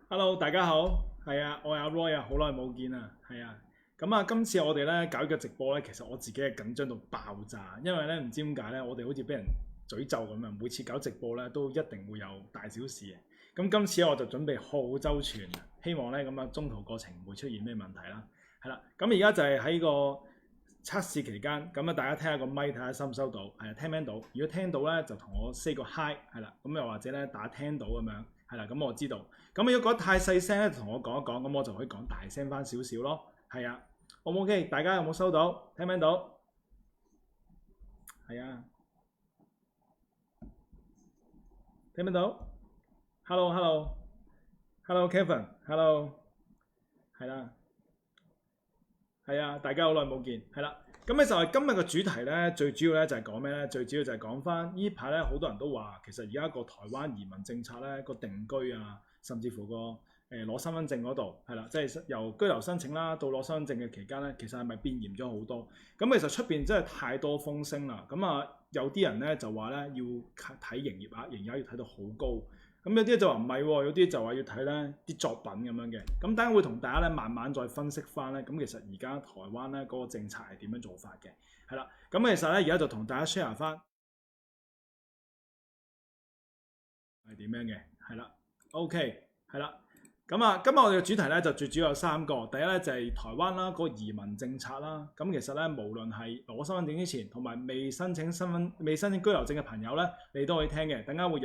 Hello，大家好，係啊，我係阿 Roy 啊，好耐冇見啊，係啊，咁啊，今次我哋咧搞嘅直播咧，其實我自己係緊張到爆炸，因為咧唔知點解咧，我哋好似俾人詛咒咁啊，每次搞直播咧都一定會有大小事嘅，咁今次我就準備好周全，希望咧咁啊中途過程唔會出現咩問題啦，係啦，咁而家就係喺個測試期間，咁啊大家聽下個咪睇下收唔收到，係啊聽唔聽到？如果聽到咧就同我 say 個 hi，係啦，咁又或者咧打聽到咁樣，係啦，咁我知道。咁如果覺得太細聲咧，同我講一講，咁我就可以講大聲翻少少咯。係啊，O 唔 OK？大家有冇收到？聽唔聽到？係啊，聽唔聽到？Hello，Kevin，Hello，係啦，係啊，大家好耐冇見，係啦。咁咧就係今日嘅主題咧，最主要咧就係講咩咧？最主要就係講翻呢排咧，好多人都話其實而家個台灣移民政策咧個定居啊，甚至乎個攞身份證嗰度係啦，即係由居留申請啦到攞身份證嘅期間咧，其實係咪變嚴咗好多？咁其實出邊真係太多風聲啦。咁啊有啲人咧就話咧要睇營業額，營業額要睇到好高。咁有啲就話唔係喎，有啲就話要睇咧啲作品咁樣嘅。咁等陣會同大家咧慢慢再分析翻咧。咁其實而家台灣咧嗰個政策係點樣做法嘅？係啦。咁其實咧而家就同大家 share 翻係點樣嘅？係啦。OK，係啦。咁啊，今日我哋嘅主題咧就最主要有三個。第一咧就係台灣啦，嗰個移民政策啦。咁其實咧，無論係攞身份證之前，同埋未申請居留證嘅朋友咧，你都可以聽嘅。等間會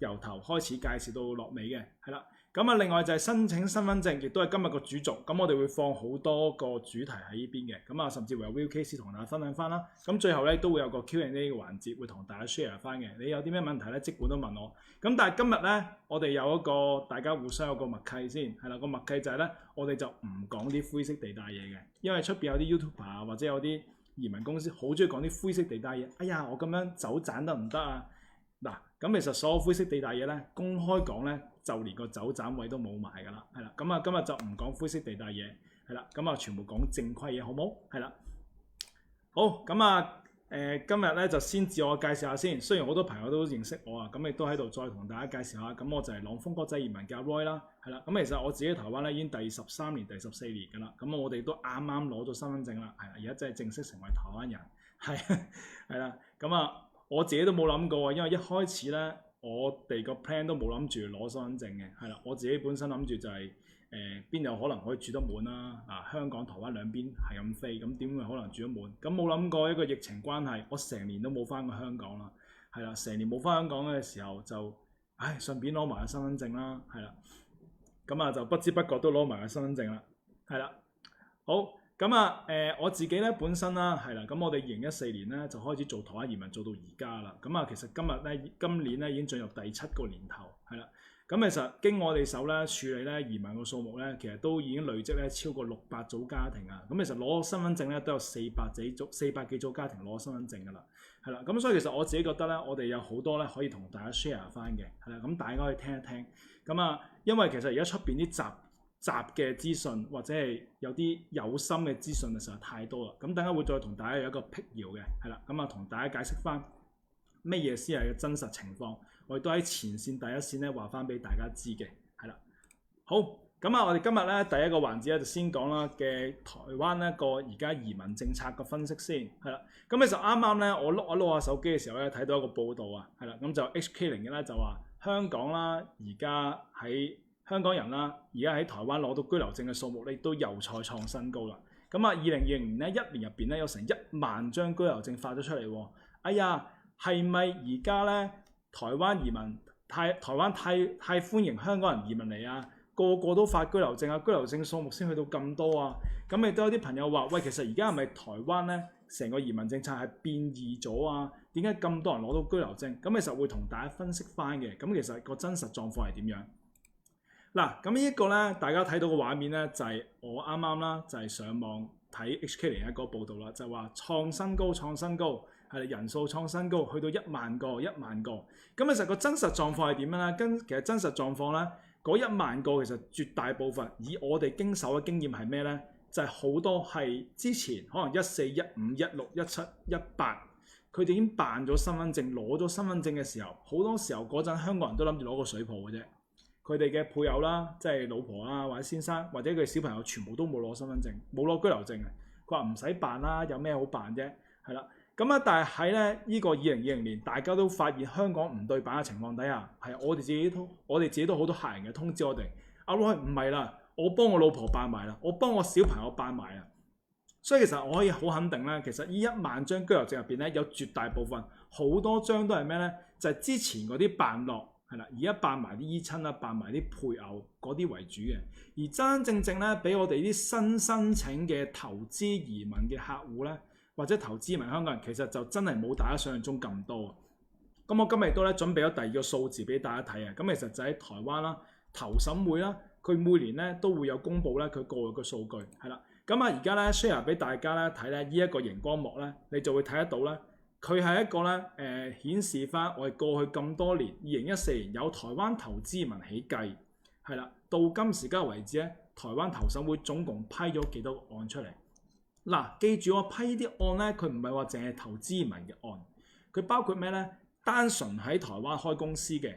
由頭開始介紹到落尾嘅，係啦。咁啊，另外就係申請身份證，亦都係今日個主軸。咁我哋會放好多個主題喺呢邊嘅。咁啊，甚至會有 Will Case 同大家分享翻啦。咁最後咧都會有個 Q&A 嘅環節，會同大家 share 翻嘅。你有啲咩問題咧，即管都問我。咁但係今日咧，我哋有一個大家互相有個默契先，係啦。個默契就係咧，我哋就唔講啲灰色地帶嘢嘅，因為出邊有啲 YouTuber 啊，或者有啲移民公司好中意講啲灰色地帶嘢。哎呀，我咁樣走盞得唔得啊？嗱，咁其實所有灰色地帶嘢咧，公開講咧，就連個走盞位都冇埋㗎啦，係啦。咁啊，今日就唔講灰色地帶嘢，係啦。咁啊，全部講正規嘢，好冇？係啦。好，咁啊，今日咧就先自我介紹下先。雖然好多朋友都認識我啊，咁亦都喺度再同大家介紹下。咁我就係朗豐國際移民嘅 Roy 啦，係啦。咁其實我自己喺台灣咧已經第13年、第14年㗎啦。咁我哋都啱啱攞咗身份證啦，係啦。而家真係正式成為台灣人，係啦。咁啊〜我自己都冇諗過，因為一開始咧，我哋個 plan 都冇諗住攞身份證嘅，係啦。我自己本身諗住就係邊有可能可以住得滿啦？香港、台灣兩邊係咁飛，咁點會可能住得滿？咁冇諗過一個疫情關係，我成年都冇翻過香港啦，係啦，成年冇翻香港嘅時候就，順便攞埋個身份證啦，係啦。咁啊就不知不覺都攞埋個身份證啦，係啦。好。咁啊，我自己咧本身啦，係啦，咁我哋2014年咧就開始做台灣移民，做到而家啦。咁啊，其實今年咧已經進入第7個年頭，係啦。咁其實經我哋手咧處理咧移民嘅數目咧，其實都已經累積咧超過600組家庭啊。咁其實攞身份證咧都有400幾組家庭攞身份證噶啦，係啦。咁所以其實我自己覺得咧，我哋有好多咧可以同大家 share 翻嘅，係啦。咁大家可以聽一聽。咁啊，因為其實而家出邊啲雜嘅資訊或者係有啲有心嘅資訊實在太多啦，咁等下會再同大家有一個闢謠嘅，係啦，咁啊同大家解釋翻咩嘢先係嘅真實情況，我亦都喺前線第一線咧話翻俾大家知嘅，係啦。好，咁啊我哋今日咧第一個環節咧就先講啦嘅台灣一個而家移民政策嘅分析先，係啦。咁其實啱啱咧我碌下手機嘅時候咧睇到一個報道啊，係啦，咁就 HK0嘅咧就話香港啦而家喺香港人啦，而家喺台灣攞到居留證嘅數目咧，都又再創新高啦。咁啊，2020年咧一年入邊咧有成1萬張居留證發咗出嚟喎。哎呀，係咪而家咧台灣移民台灣太歡迎香港人移民嚟啊？個個都發居留證啊，居留證數目先去到咁多啊？咁亦都有啲朋友話：喂，其實而家係咪台灣咧成個移民政策係變異咗啊？點解咁多人攞到居留證？咁其實會同大家分析翻嘅。咁其實個真實狀況係點樣？嗱，咁呢一個咧，大家睇到個畫面咧，就係我啱啱啦，就係上網睇 HK0一個報道啦，就話創新高，係人數創新高，去到1萬個。咁其實個真實狀況係點樣咧？其實真實狀況咧，嗰1萬個其實絕大部分以我哋經手嘅經驗係咩咧？就係好多係之前可能14、15、16、17、18佢哋已經辦咗身份證，攞咗身份證嘅時候，好多時候嗰陣香港人都諗住攞個水泡嘅啫。佢哋嘅配偶啦，即係老婆啊，或者先生，或者佢小朋友，全部都冇攞身份證，冇攞居留證嘅。佢話唔使辦啦，有咩好辦啫？係啦，咁啊，但係喺咧呢個2020年，大家都發現香港唔對版嘅情況底下，係我哋自己都好多客人嘅通知我哋，阿老唔係啦，我幫我老婆辦埋啦，我幫我小朋友辦埋啦。所以其實我可以好肯定咧，其實呢1萬張居留證入邊咧，有絕大部分好多張都係咩咧？就係之前嗰啲辦落。係啦，而家辦埋啲依親啦，辦埋啲配偶嗰啲為主嘅，而真真正正咧，俾我哋啲新申請嘅投資移民嘅客戶咧，或者投資移民香港人，其實就真係冇大家想象中咁多。咁我今日都咧準備咗第2個數字俾大家睇啊。咁其實就喺台灣啦，投審會啦，佢每年咧都會有公佈咧佢過去嘅數據。係啦，咁啊而家咧 share 俾大家咧睇咧呢一個熒光幕咧，你就會睇得到咧。佢係一個咧顯示翻我哋過去咁多年，2014年有台灣投資移民起計，係啦，到今時今日為止咧，台灣投審會總共批咗幾多個案出嚟？嗱，記住我批啲案咧，佢唔係話淨係投資移民嘅案，佢包括咩咧？單純喺台灣開公司嘅，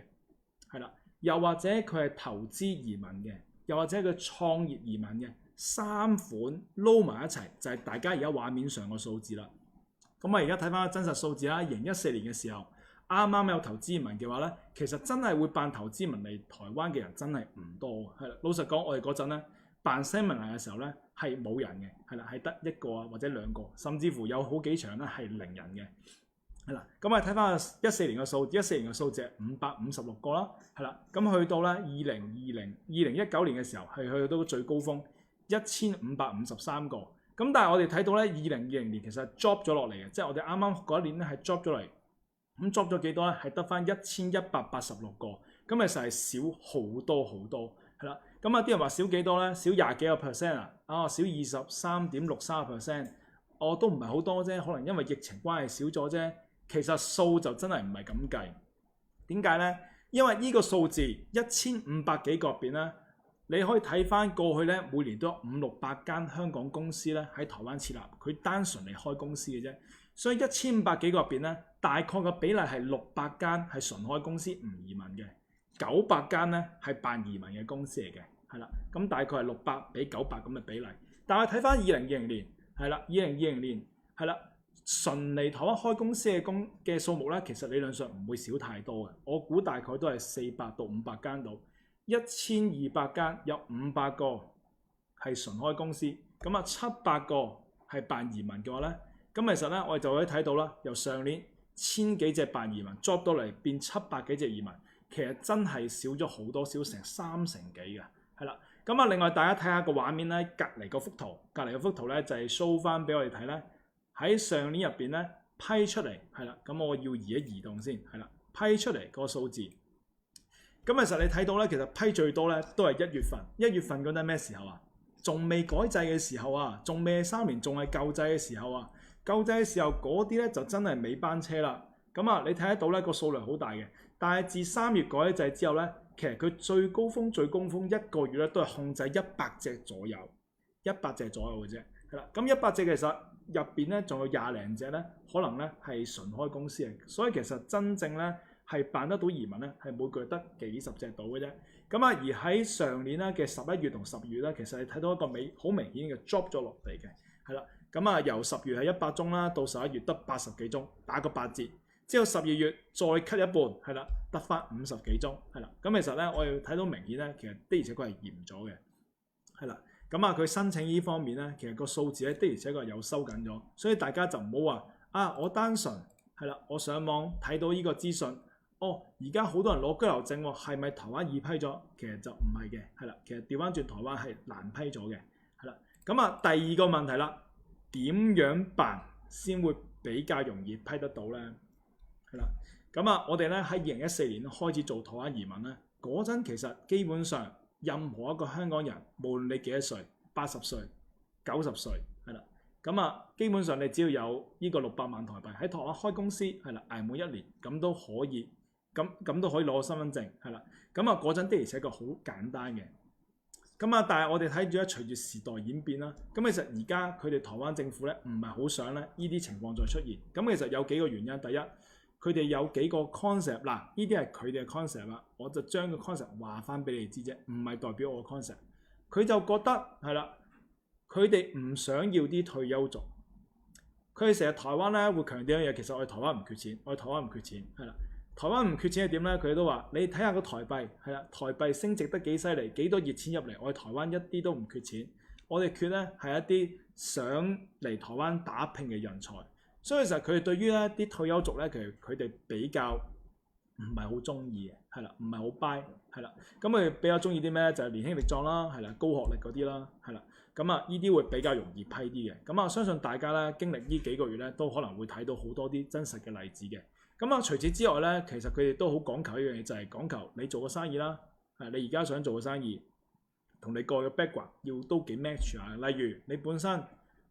係啦，又或者佢係投資移民嘅，又或者佢創業移民嘅，3款撈埋一齊，就係大家而家畫面上個數字啦。咁我而家睇翻真實數字啦，2014年嘅時候，啱啱有投資移民嘅話咧，其實真係會辦投資移民嚟台灣嘅人真係唔多。係啦，老實講，我哋嗰陣咧辦 seminar 嘅時候咧係冇人嘅，係啦，係得1個啊或者2個，甚至乎有好幾場咧係0人嘅。係啦，咁我哋睇翻14年嘅數字，14年嘅數字係556個啦，係啦，咁去到咧2019年嘅時候係去到最高峰1553個。咁但係我哋睇到咧，2020年其實 drop 咗落嚟嘅，即係我哋啱啱嗰一年咧係 drop 咗嚟，咁 drop 咗幾多咧？係得翻1186個，咁其實係少好多好多，係啦。咁啊啲人話少幾多咧？少20幾個 percent 啊，少23.63%，我都唔係好多啫，可能因為疫情關係少咗啫。其實數就真係唔係咁計，點解咧？因為呢個數字1500幾個入邊咧。你可以睇翻過去咧，每年都有500-600間香港公司咧喺台灣設立，佢單純嚟開公司嘅啫。所以1500幾個入邊咧，大概嘅比例係600間係純開公司唔移民嘅，900間咧係辦移民嘅公司嚟嘅，係啦。咁大概係600比900咁嘅比例。但係睇翻2020年，係啦，2020年係啦，純嚟台灣開公司嘅數目咧，其實理論上唔會少太多嘅。我估大概都係400到500間度。1200間有500個係純開公司，咁啊700個係辦移民嘅話咧，咁其實咧我哋就可以睇到啦，由上年1000幾隻辦移民 drop 到嚟變700幾隻移民，其實真係少咗好多，少成3成幾嘅，係啦。咁啊另外大家睇下個畫面咧，隔離嗰幅圖咧就係 show 翻俾我哋睇咧，喺上年入邊咧批出嚟係啦，咁我要移動先係啦，批出嚟個數字。咁其實你睇到咧，其實批最多咧都係1月份。1月份嗰陣咩時候啊？仲未改制嘅時候啊，仲未3年，仲係舊制嘅時候啊。舊制嘅時候嗰啲咧就真係尾班車啦。咁啊，你睇得到咧個數量好大嘅。但係自3月改制之後咧，其實佢最高峰1個月咧都係控制100隻左右，100隻左右嘅啫。係啦，咁100隻其實入邊咧仲有20零隻咧，可能咧係純開公司嘅。所以其實真正咧，係辦得到移民咧，係每個月得幾十隻到嘅啫。咁啊，而喺上年咧嘅11月同12月咧，其實你睇到一個好明顯嘅 drop 咗落嚟嘅，係啦。咁啊，由10月係100宗啦，到11月得80幾宗，打個8折。之後12月再 cut 一半，係啦，得翻50幾宗，係啦。咁其實咧，我哋睇到明顯咧，其實的而且確係嚴咗嘅，係啦。咁啊，佢申請呢方面咧，其實個數字咧的而且確有收緊咗，所以大家就唔好話我單純係啦，我上網睇到呢個資訊。而家好多人攞居留證喎，係咪台灣已批咗？其實就唔係嘅，係啦。其實調翻轉台灣係難批咗嘅，係啦。咁啊，第2個問題啦，點樣辦先會比較容易批得到咧？係啦。咁啊，我哋咧喺2014年開始做台灣移民咧，嗰陣其實基本上任何一個香港人，無論你幾多歲，80歲、90歲，係啦。咁啊，基本上你只要有呢個600萬台幣喺台灣開公司，係啦，捱滿1年咁都可以。咁都可以攞身份證，係啦。咁啊嗰陣的而且確好簡單嘅，咁啊，但係我哋睇住咧，隨住時代演變啦，咁其實而家佢哋台灣政府咧唔係好想咧呢啲情況再出現。咁其實有幾個原因，第一，佢哋有幾個 concept 嗱，呢啲係佢哋嘅 concept 啦，我就將個 concept 話翻俾你知啫，唔係代表我嘅 concept。佢就覺得係啦，佢哋唔想要啲退休族。佢哋成日台灣咧會強調一樣嘢，其實我哋台灣唔缺錢，我哋台灣唔缺錢，係啦。台灣唔缺錢係點咧？佢哋都話：你睇下個台幣，係啦，台幣升值得幾犀利，幾多熱錢入嚟。我哋台灣一啲都唔缺錢，我哋缺咧係一啲想嚟台灣打拼嘅人才。所以其實佢哋對於咧啲退休族咧，其實佢哋比較唔係好中意嘅，係啦，唔係好 buy，係啦。咁佢哋比較中意啲咩咧？就係年輕力壯啦，係啦，高學歷嗰啲啦，係啦。咁啊，呢啲會比較容易批啲嘅。咁啊，相信大家咧經歷呢幾個月咧，都可能會睇到好多啲真實嘅例子嘅。咁啊，除此之外咧，其實佢哋都好講求一樣嘢，就係講求你做個生意啦。你而家想做個生意，同你個嘅 background 要都幾 match 啊。例如你本身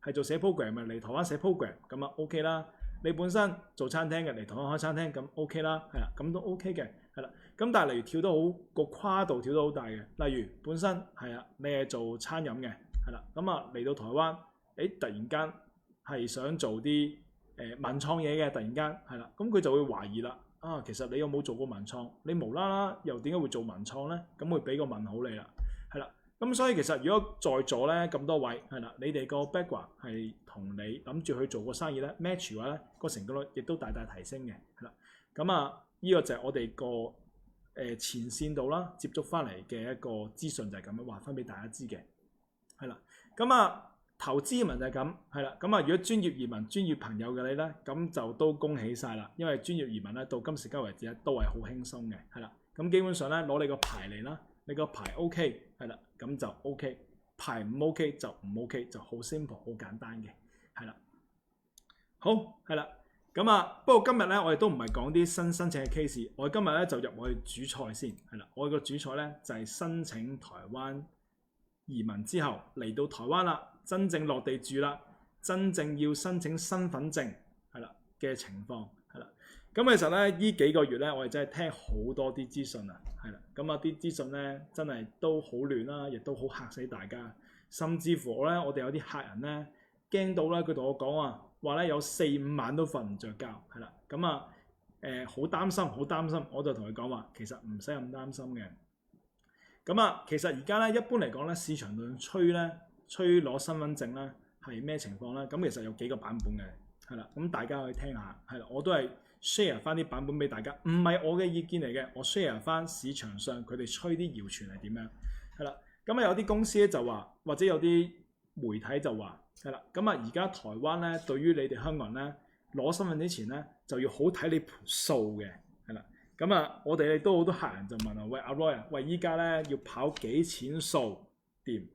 係做寫 program 嘅，嚟台灣寫 program，咁啊 OK 啦。你本身做餐廳嘅，嚟台灣開餐廳，咁 OK 啦，係啦，咁都 OK 嘅，係啦。咁但係例如跳得好個跨度跳得好大嘅，例如本身係啊，你係做餐飲嘅。係啦，咁啊嚟到台灣，突然間係想做啲文創嘢嘅，突然間係啦，咁佢就會懷疑啦。其實你有冇做過文創？你無啦啦又點解會做文創咧？咁會俾個問號你啦，係啦。咁所以其實如果在座咧咁多位係啦，你哋個 background 係同你諗住去做個生意咧 match 嘅話咧，個成功率亦都大大提升嘅，係啦。咁啊，呢個就係我哋個前線度啦，接觸翻嚟嘅一個資訊就係咁樣話翻俾大家知嘅。係啦，咁啊投資移民就係咁，係啦，咁啊如果專業移民、專業朋友嘅你咧，咁就都恭喜晒啦，因為專業移民咧到今時今日為止咧都係好輕鬆嘅，係啦，咁基本上咧攞你個牌嚟啦，你個牌 OK，係啦，咁就 OK，牌唔 OK 就唔 OK，就好 simple 好簡單嘅，係啦，好係啦，咁啊不過今日咧我哋都唔係講啲新申請嘅 case，我哋今日咧就入去主菜先，係啦，我哋個主菜咧就係申請台灣移民之後嚟到台灣啦，真正落地住啦，真正要申請身份證係啦嘅情況係啦。咁其實咧呢幾個月咧，我哋真係聽好多啲資訊啊，係啦。咁啊啲資訊咧真係都好亂啦，亦都好嚇死大家。甚至乎咧，我哋有啲客人咧驚到咧，佢同我講話咧有4-5晚都瞓唔着覺係啦。咁啊好擔心，好擔心，我就同佢講話，其實唔使咁擔心嘅。咁啊，其實而家咧一般嚟講咧，市場上吹攞身份證咧係咩情況咧？咁其實有幾個版本嘅，係啦，咁大家可以聽下，係啦，我都係 share 翻啲版本俾大家，唔係我嘅意見嚟嘅，我 share 翻市場上佢哋吹啲謠傳係點樣，係啦，咁啊有啲公司咧就話，或者有啲媒體就話，係啦，咁啊而家台灣咧對於你哋香港人咧攞身份之前咧就要好睇你盤數嘅，係啦。咁啊，我哋亦都好多客人就問啊，喂阿 Roy 啊，喂依家咧要跑幾錢數掂？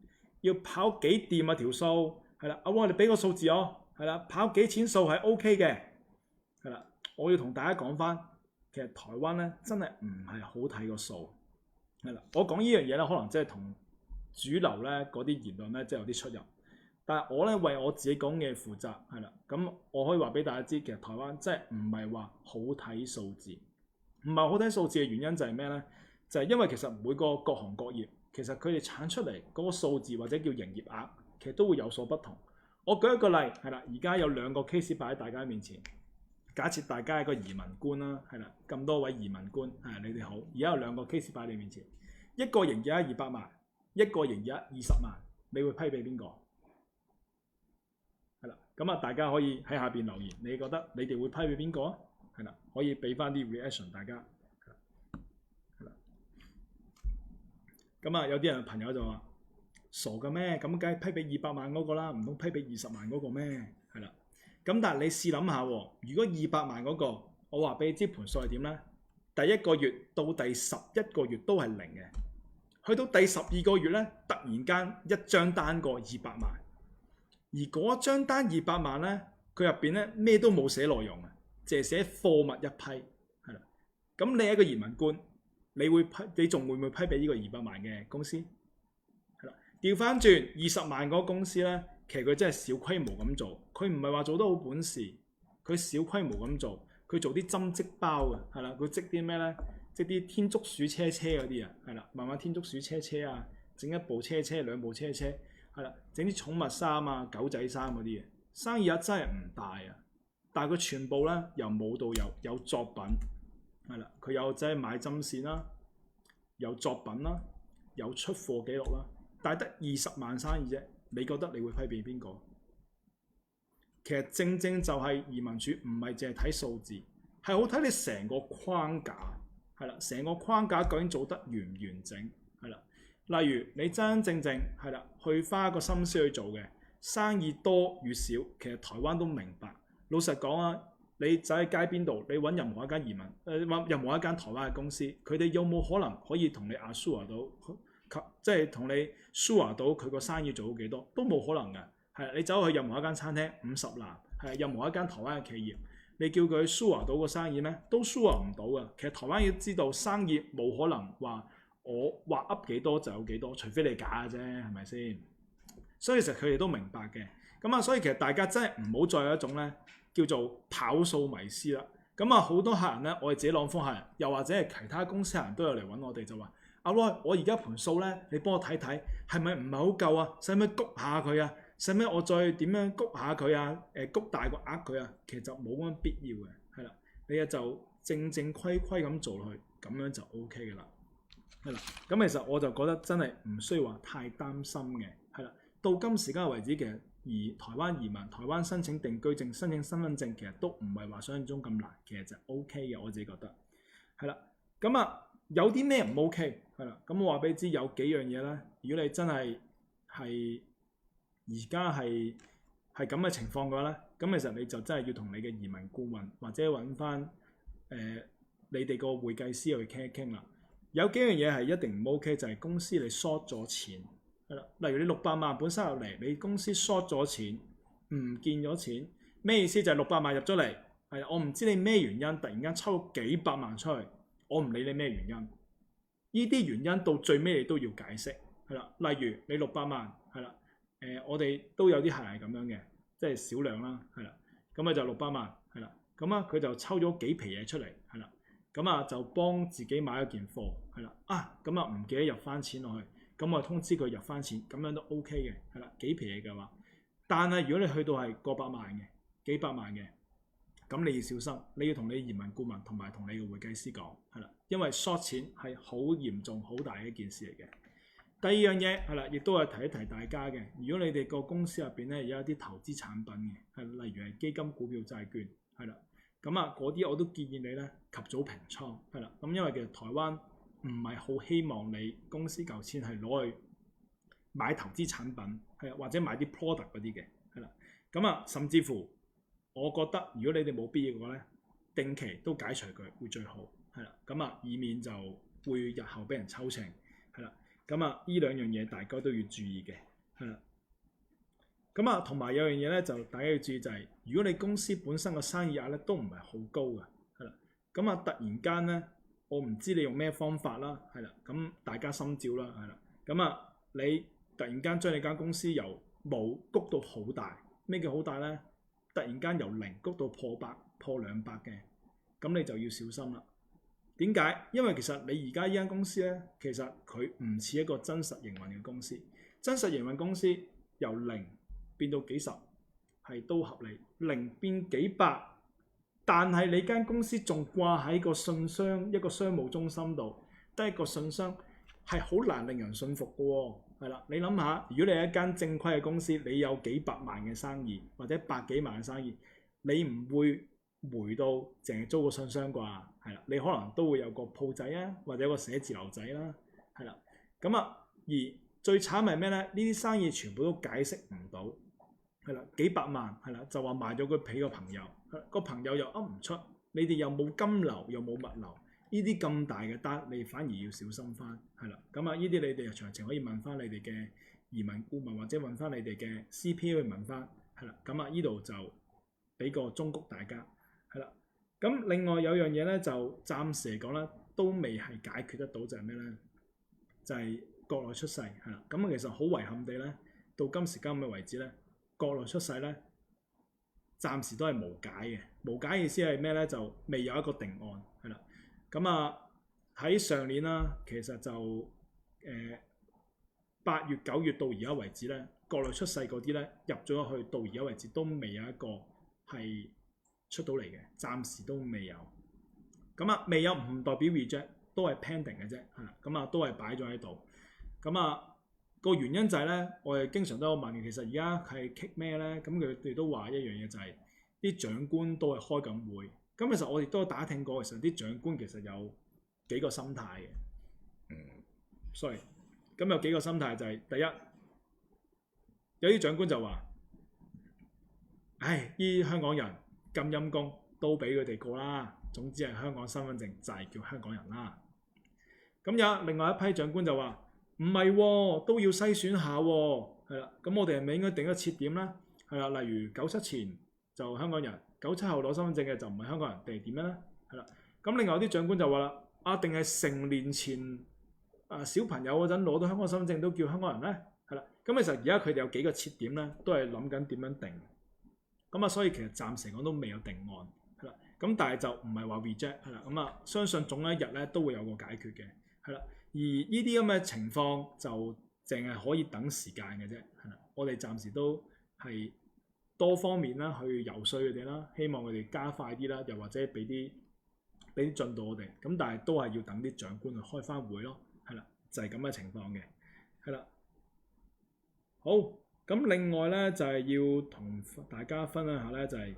要跑幾掂啊條數？係啦，阿 Roy 你俾個數字我，係啦，跑幾錢數係 OK 嘅，係啦，我要同大家講翻，其實台灣咧真係唔係好睇個數，係啦，我講呢樣嘢咧，可能即係同主流咧嗰啲言論咧即係有啲出入，但係我咧為我自己講嘅負責，係啦，咁我可以話俾大家知，其實台灣真係唔係話好睇數字。唔係好睇數字嘅原因就係咩呢？就係因為其實每個各行各業，其實佢哋產出嚟嗰個數字或者叫營業額，其實都會有所不同。我舉一個例，係啦，而家有2個 case 擺喺大家面前。假設大家係個移民官啦，係啦，咁多位移民官，你哋好。而家有2個 case 擺喺你面前，一個營業額200萬，一個營業額20萬，你會批俾邊個？係啦，咁啊，大家可以喺下邊留言，你覺得你哋會批俾邊個啊？係啦，可以俾翻啲 reaction 大家，係啦。咁啊，有啲人朋友就話傻嘅咩？咁梗係批俾200萬嗰個啦，唔通批俾20萬嗰個咩？係啦。咁但係你試諗下，如果200萬嗰個，我話俾你知盤數係點咧？第1個月到第11個月都係0嘅，去到第12個月咧，突然間一張單過200萬，而嗰張單200萬咧，佢入邊咧咩都冇寫內容啊！淨係寫貨物一批，係啦。咁你係一個移民官，你仲會唔會批俾呢個200萬嘅公司？係啦。調翻轉20萬嗰個公司咧，其實佢真係小規模咁做，佢唔係話做得好本事，佢小規模咁做，佢做啲針織包嘅，係啦。佢織啲咩咧？織啲天竺鼠車車嗰啲啊，係啦，慢慢天竺鼠車車啊，整一部車兩部車，係啦，整啲寵物衫啊、狗仔衫嗰啲嘢，生意額真係唔大啊。但係佢全部咧由冇到有作品，係啦，佢有即係買針線啦，有作品啦，有出貨記錄啦，但係得20萬生意啫。你覺得你會批俾邊個？其實正就係移民署唔係淨係睇數字，係好睇你成個框架，係啦，成個框架究竟做得完唔完整，係啦。例如你真正係啦，去花個心思去做嘅生意多與少，其實台灣都明白。老實講啊，你走喺街邊度，你揾任何一間移民，任何一間台灣嘅公司，佢哋有冇可能可以同你 assure 到，即係同你 sure 到佢個生意做到幾多？都冇可能嘅。係你走去任何一間餐廳50男，係任何一間台灣嘅企業，你叫佢 sure 到個生意咩？都 sure 唔到嘅。其實台灣要知道生意冇可能話我話噏幾多就有幾多，除非你假嘅啫，係咪先？所以其實佢哋都明白嘅。咁啊，所以其實大家真係唔好再有一種咧叫做跑數迷思啦。咁啊，好多客人咧，我哋自己朗豐客人，又或者係其他公司客人都有嚟揾我哋，就話阿羅，我而家盤數咧，你幫我睇睇，係咪唔係好夠啊？使唔使谷下佢啊？使唔使我再點樣谷下佢啊？谷大個額佢啊？其實就冇乜必要嘅，係啦，你就正規咁做落去，咁樣就 OK 嘅啦，係啦。咁其實我就覺得真係唔需要話太擔心嘅，係啦。到今時今日為止，其實台灣移民、台灣申請定居證、申請身份證，其實都唔係話想象中咁難，其實就 OK 嘅，我自己覺得係啦。咁啊，有啲咩唔 OK 係啦？咁我話俾你知，有幾樣嘢咧。如果你真係而家係咁嘅情況嘅話咧，咁其實你就真係要同你嘅移民顧問或者揾翻你哋個會計師去傾一傾啦。有幾樣嘢係一定唔 OK，就係公司你 short 咗錢係啦。例如你600萬本身入嚟，你公司 short 咗錢，唔見咗錢，咩意思？就係600萬入咗嚟，係我唔知你咩原因，突然間抽幾百萬出去，我唔理你咩原因，呢啲原因到最尾你都要解釋係啦。例如你600萬係啦。我哋都有啲客人係咁樣嘅，即係少量啦，係啦，咁啊就600萬，係啦，咁啊佢就抽咗幾皮嘢出嚟，係啦，咁啊就幫自己買咗件貨，係啦，咁啊唔記得入翻錢落去，咁我通知佢入翻錢，咁樣都 OK 嘅，係啦，幾皮嘢嘅話，但係如果你去到係過百萬嘅、幾百萬嘅，咁你要小心，你要同你移民顧問同埋同你嘅會計師講，係啦，因為 short 錢係好嚴重、好大嘅一件事嚟嘅。第二樣嘢係啦，亦都係提一提大家嘅。如果你哋個公司入邊咧有一啲投資產品嘅，係例如係基金、股票、債券，係啦，咁啊嗰啲我都建議你咧及早平倉，係啦。咁因為其實台灣唔係好希望你公司嚿錢係攞去買投資產品，係或者買啲 product 嗰啲嘅，係啦。咁啊，甚至乎我覺得如果你哋冇必要嘅話咧，定期都解除佢會最好，係啦。咁啊，以免就會日後俾人抽秤，係啦。咁啊，呢兩樣嘢大家都要注意嘅，係啦。咁啊，同埋有樣嘢咧，就大家要注意就係，如果你公司本身個生意額咧都唔係好高嘅，係啦。咁啊，突然間咧，我唔知你用咩方法啦，係啦。咁大家心照啦，係啦。咁啊，你突然間將你間公司由冇谷到好大，咩叫好大咧？突然間由0谷到破100、破200嘅，咁你就要小心啦。點解？因為其實你而家呢間公司咧，其實佢唔似一個真實營運嘅公司。真實營運公司由0變到幾十係都合理，0變幾百，但係你間公司仲掛喺個信箱一個商務中心度，得一個信箱係好難令人信服嘅喎。係啦，你諗下，如果你係一間正規嘅公司，你有幾百萬嘅生意或者百幾萬嘅生意，你唔會回到淨係租個信箱啩，係啦，你可能都會有個鋪仔啊，或者有個寫字樓仔啦，係啦。咁啊，而最慘係咩咧？呢啲生意全部都解釋唔到，係啦，幾百萬係啦，就話賣咗佢俾個朋友，個朋友又噏唔出，你哋又冇金流又冇物流，呢啲咁大嘅單，你反而要小心翻，係啦。咁啊，呢啲你哋詳情可以問翻你哋嘅移民顧問，或者問翻你哋嘅 CPA 去問翻，係啦。咁啊，呢度就俾個忠告大家。係啦，咁另外有樣嘢咧，就暫時嚟講咧，都未係解決得到，就係咩咧？就係國內出世，係啦。咁其實好遺憾地咧，到今時今日為止咧，國內出世咧，暫時都係無解嘅。無解意思係咩咧？就未有一個定案，係啦。咁啊喺上年啦，其實就8月9月到而家為止咧，國內出世嗰啲咧入咗去到而家為止都未有一個係出到嚟嘅，暫時都未有。咁啊，未有唔代表 reject，都係 pending 嘅啫，係啦。咁啊，都係擺咗喺度。咁啊，個原因就係咧，我哋經常都有問嘅，其實而家係 kick 咩咧？咁佢哋都話一樣嘢就係啲長官都係開緊會。咁其實我哋都打聽過，其實啲長官其實有幾個心態嘅。sorry，咁有幾個心態就係第一，有啲長官就話：唉，啲香港人咁陰公，都俾佢哋過啦。總之係香港身份證就係叫香港人啦。咁有另外一批長官就話：唔係喎，都要篩選下喎。係啦，咁我哋係咪應該定一個切點咧？係啦，例如97前就香港人，97後攞身份證嘅就唔係香港人，定係點樣咧？係啦，咁另外有啲長官就話啦：定係成年前小朋友嗰陣攞到香港身份證都叫香港人咧？係啦，咁其實而家佢哋有幾個切點咧，都係諗緊點樣定。咁啊，所以其實暫時講都未有定案，係啦。咁但係就唔係話 reject，係啦。咁啊，相信總有一日咧都會有個解決嘅，係啦。而呢啲咁嘅情況就淨係可以等時間嘅啫，係啦。我哋暫時都係多方面啦去游說佢哋啦，希望佢哋加快啲啦，又或者俾啲進度我哋。咁但係都係要等啲長官去開翻會咯，係啦，就係咁嘅情況嘅，係啦。好，咁另外咧就係要同大家分享下咧，就係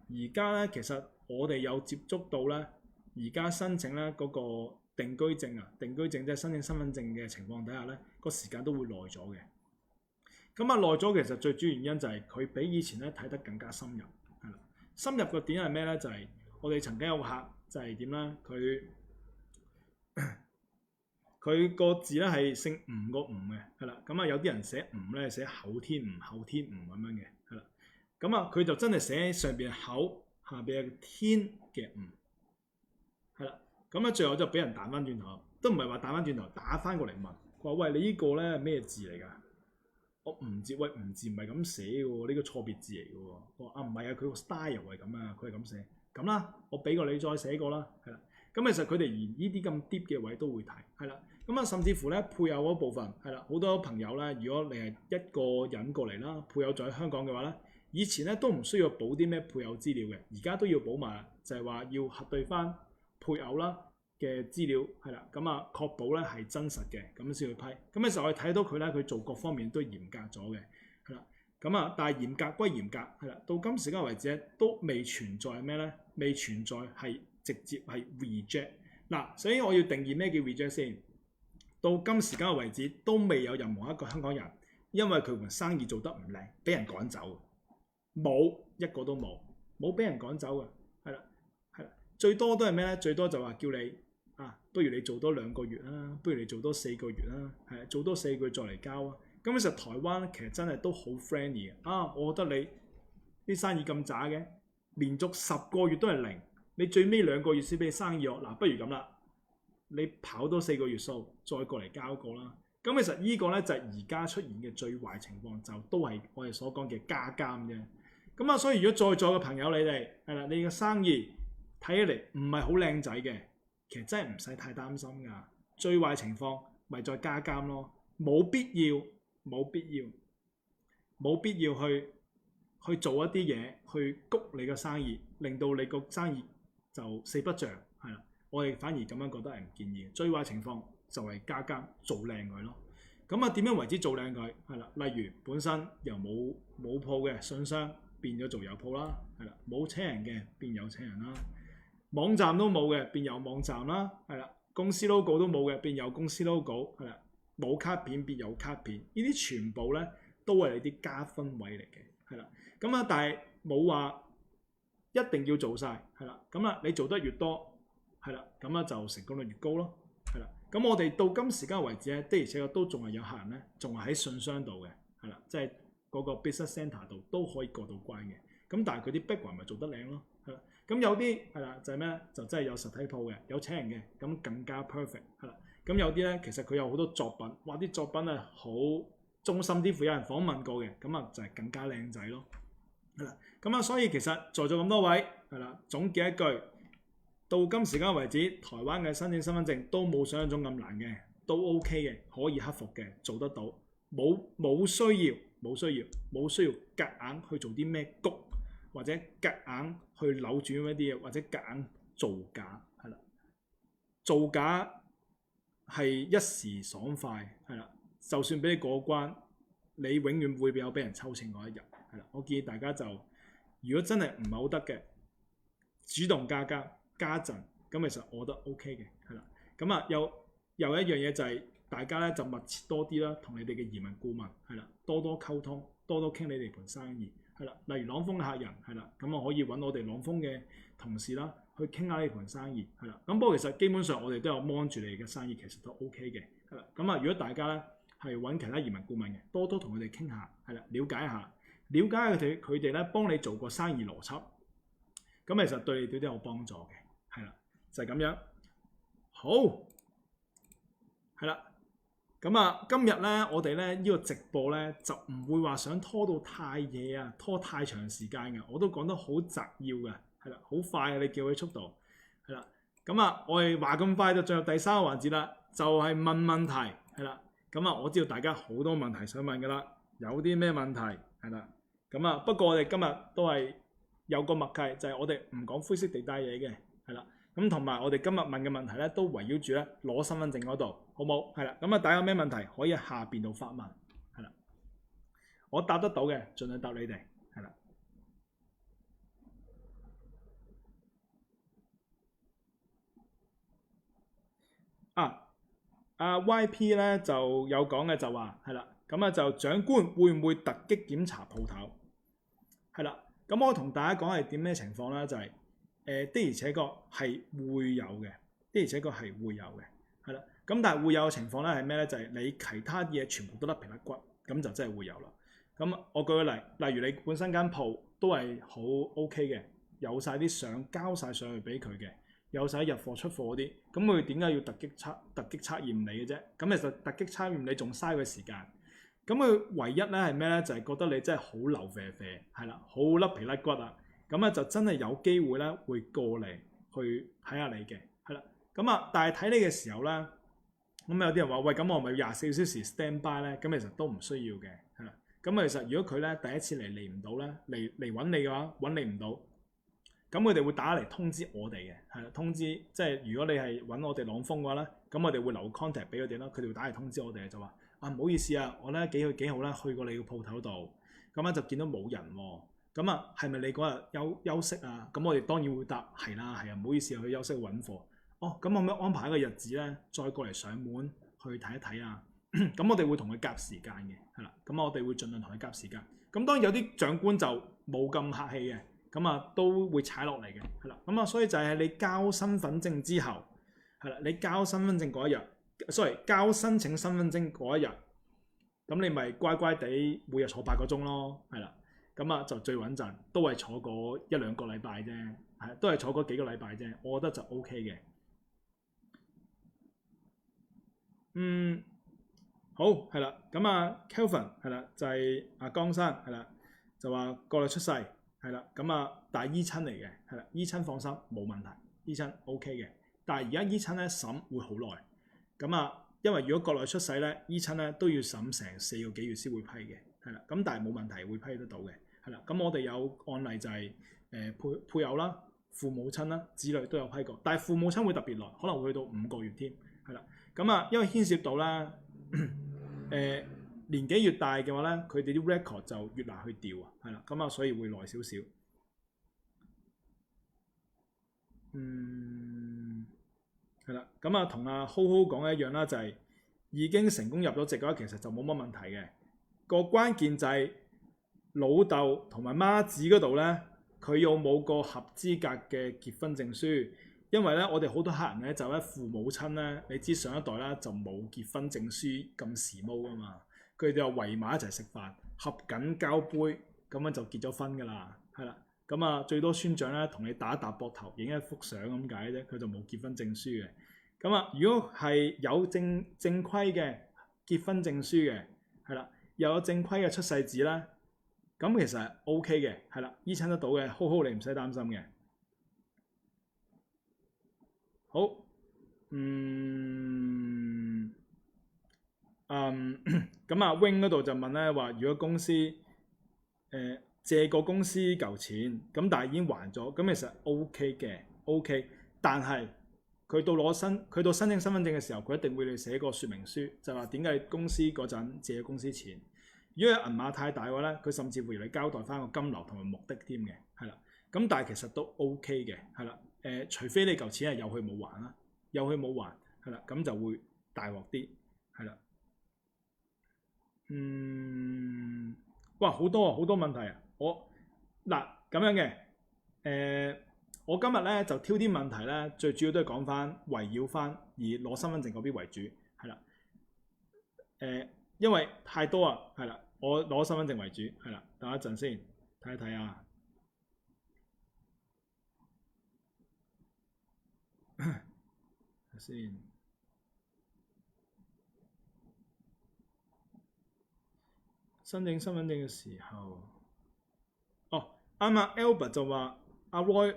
而家咧其實我哋有接觸到咧，而家申請咧嗰個定居證即係申請身份證嘅情況底下咧，個時間都會耐咗嘅。咁啊耐咗其實最主要原因就係佢比以前咧睇得更加深入，係啦。深入個點係咩咧？就係我哋曾經有個客就係點咧？佢個字咧係姓吳個吳嘅，係啦。咁啊有啲人寫吳咧寫後天吳咁樣嘅，係啦。咁啊佢就真係寫上邊係口，下邊係天嘅吳，係啦。咁啊最後就俾人彈翻轉頭，都唔係話彈翻轉頭，打翻過嚟問，話喂，你呢個咧咩字嚟㗎？我吳字，喂，吳字唔係咁寫嘅喎，呢個錯別字嚟嘅喎。我話唔係啊，佢個 style 係咁啊，佢係咁寫。咁啦，我俾個你再寫過啦，係啦。咁其實佢哋連呢啲咁 deep 嘅位都會睇，係啦。咁啊，甚至乎咧配偶嗰部分係啦，好多朋友咧，如果你係一個人過嚟啦，配偶在香港嘅話咧，以前咧都唔需要補啲咩配偶資料嘅，而家都要補埋，就係話要核對翻配偶啦嘅資料，係啦。咁啊，確保咧係真實嘅，咁先去批。咁嘅時候我哋睇到佢咧，佢做各方面都嚴格咗嘅，係啦。咁啊，但係嚴格歸嚴格，係啦。到今時今日為止咧，都未存在咩咧？未存在係直接係 reject 嗱。所以我要定義咩叫 reject 先。到今時今日為止，都未有任何一個香港人因為佢盤生意做得唔靚，俾人趕走，冇一個都冇俾人趕走嘅，係啦。最多都係咩咧？最多就話叫你不如你做多2個月啦，不如你做多4個月啦，係做多4個月再嚟交啊。咁其實台灣其實真係都好 friendly 嘅。我覺得你啲生意咁渣嘅，連續10個月都係0，你最尾2個月先俾你生意喎。不如咁啦，你跑多4個月數，再過嚟交過啦。咁其實呢個咧就係而家出現嘅最壞情況，就都係我哋所講嘅加監啫。咁啊，所以如果在座嘅朋友你哋係啦，你嘅生意睇起嚟唔係好靚仔嘅，其實真係唔使太擔心㗎。最壞情況咪再加監咯，冇必要去做一啲嘢去谷你嘅生意，令到你個生意就4不像，係啦。我哋反而咁樣覺得係唔建議。最壞情況就係加監做靚佢咯。咁啊點樣為之做靚佢？係啦，例如本身由冇鋪嘅信箱變咗做有鋪啦，係啦，冇請人嘅變有請人啦，網站都冇嘅變有網站啦，係啦，公司 logo 都冇嘅變有公司 logo， 係啦，冇卡片變有卡片，呢啲全部咧都係你啲加分位嚟嘅，係啦。咁啊，但係冇話一定要做晒，係啦。咁啊，你做得越多，係啦，咁啊就成功率越高咯，係啦。咁我哋到今時今日為止咧，的而且確都仲係有客人咧，仲係喺信箱度嘅，係啦，即係嗰個 business centre 度都可以過到關嘅。咁但係佢啲 background 咪做得靚咯，係啦。咁有啲係啦，就係咩咧？就真係有實體鋪嘅，有請人嘅，咁更加 perfect 係啦。咁有啲咧，其實佢有好多作品，哇！啲作品係好中心啲，有人訪問過嘅，咁啊就係更加靚仔咯，係啦。咁啊，所以其實在座咁多位係啦，總結一句，到今時今日為止，台灣嘅申請身份證都冇想象中咁難嘅。都 OK 嘅，可以克服嘅，做得到，冇需要夾硬去做啲咩谷，或者夾硬去扭轉一啲嘢，或者夾硬造假，係啦，造假係一時爽快，係啦，就算俾你過關，你永遠會有俾人抽秤嗰一日，係啦，我建議大家就如果真係唔係好得嘅，主動加陣，咁其實我覺得 OK 嘅，係啦，咁啊又一樣嘢就係大家咧就密切多啲啦，同你哋嘅移民顧問係啦，多多溝通，多多傾你哋盤生意係啦。例如朗豐嘅客人係啦，咁啊可以揾我哋朗豐嘅同事啦，去傾下呢盤生意係啦。咁不過其實基本上我哋都有 mon 住你哋嘅生意，其實都 OK 嘅係啦。咁啊，如果大家咧係揾其他移民顧問嘅，多多同佢哋傾下係啦，了解佢哋咧幫你做個生意邏輯，咁其實對你都有幫助嘅係啦，就係咁樣。好。係啦，咁啊，今日咧，我哋咧呢個直播咧就唔會話想拖到太夜啊，拖太長時間嘅，我都講得好摘要嘅，係啦，好快啊，你叫佢速度，係啦，咁啊，我哋話咁快就進入第三個環節啦，就係問問題，係啦，咁啊，我知道大家好多問題想問噶啦，有啲咩問題係啦，咁啊，不過我哋今日都係有個默契，就係我哋唔講灰色地帶嘢嘅，係啦。咁同埋我哋今日問嘅問題咧，都圍繞住咧攞身份證嗰度，好冇？係啦，咁啊，大家有咩問題可以喺下邊度發問，係啦，我答得到嘅，盡量答你哋，係啦。YP 咧就有講嘅就話係啦，咁啊就長官會唔會突擊檢查鋪頭？係啦，咁我同大家講係點咩情況咧？就係。的而且確係會有嘅，的而且確係會有嘅，係啦。咁但係會有嘅情況咧係咩咧？就係你其他嘢全部都甩皮甩骨，咁就真係會有啦。咁我舉個例，例如你本身間鋪都係好 OK 嘅，有晒啲相交晒上去俾佢嘅，有晒入貨出貨嗰啲，咁佢點解要突擊測驗你嘅啫？咁其實突擊測驗你仲嘥佢時間。咁佢唯一咧係咩咧？就係覺得你真係好流啡啡，係啦，好甩皮甩骨啊！咁啊就真係有機會咧會過嚟去睇下你嘅，係啦。咁啊，但係睇你嘅時候咧，咁有啲人話喂，咁我咪24小時 stand by 咧？咁其實都唔需要嘅，係啦。咁其實如果佢咧第一次嚟唔到咧，嚟揾你嘅話，揾你唔到，咁佢哋會打嚟通知我哋嘅，係啦，通知即係如果你係揾我哋朗豐嘅話咧，咁我哋會留 contact 俾佢哋啦，佢哋會打嚟通知我哋就話啊，唔好意思啊，我咧幾月幾號咧去過你個鋪頭度，咁咧就見到冇人喎。咁啊，係咪你嗰日休息啊？咁我哋當然會答係啦，係啊，唔好意思去休息揾貨。哦，咁可唔可以安排一個日子咧，再過嚟上門去睇一睇啊？咁我哋會同佢夾時間嘅，係啦。咁我哋會盡量同佢夾時間。咁當然有啲長官就冇咁客氣嘅，咁啊都會踩落嚟嘅，係啦。咁啊，所以就係你交身份證之後，係啦，你交身份證嗰一日交申請身份證嗰一日，咁你咪乖乖地每日坐8個鐘咯，係啦。咁啊就最穩陣，都係坐嗰1-2個禮拜啫，係都係坐嗰幾個禮拜啫，我覺得就 OK 嘅。好係啦，咁啊 Kelvin 係啦，就係阿江生係啦，就話國內出世係啦，咁啊但係依親嚟嘅係啦，依親放心冇問題，依親 OK 嘅，但係而家依親咧審會好耐，咁啊因為如果國內出世咧，依親咧都要審成4個幾月先會批嘅，係啦，咁但係冇問題會批得到嘅。係啦，咁我哋有案例就係配偶啦、父母親啦、子女都有批過，但係父母親會特別耐，可能會去到5個月添。係啦，咁啊，因為牽涉到啦，年紀越大嘅話咧，佢哋啲 record 就越難去調啊。係啦，咁啊，所以會耐少少。係啦，咁啊，同阿 Ho 講一樣啦，就係已經成功入咗籍嘅話，其實就冇乜問題嘅。個關鍵就係老豆同埋媽子嗰度咧，佢有冇個合資格嘅結婚證書？因為咧，我哋好多客人咧就咧父母親咧，你知上一代咧就冇結婚證書咁時髦噶嘛，佢哋就圍埋一齊食飯，合緊交杯，咁樣就結咗婚噶啦，係啦，咁啊最多村長咧同你打一打膊頭，影一幅相咁解啫，佢就冇結婚證書嘅。咁啊，如果係有正規嘅結婚證書嘅，係啦，又有正規嘅出世紙啦。咁其實係 OK 嘅，係啦，依親得到嘅，好你唔使擔心嘅。好，咁阿 Wing 嗰度就問咧話，如果公司借個公司嚿錢，咁但係已經還咗，咁其實 OK 嘅，OK。但係佢到申請身份證嘅時候，佢一定會寫個說明書，就話點解公司嗰陣借公司錢。如果銀碼太大嘅話咧，佢甚至會要你交代翻個金流同埋目的添嘅，係啦。咁但係其實都 OK 嘅，係啦。除非你嚿錢係有去冇還啦，有去冇還，係啦，咁就會大鑊啲，係啦。哇，好多問題啊！嗱咁樣嘅，我今日咧就挑啲問題咧，最主要都係講翻圍繞翻以攞身份證嗰邊為主，係啦。因為太多啊，係啦，我攞身份證為主，係啦。等一陣先睇一睇啊。先申請身份證嘅時候，啱啱 Albert 就話阿 Roy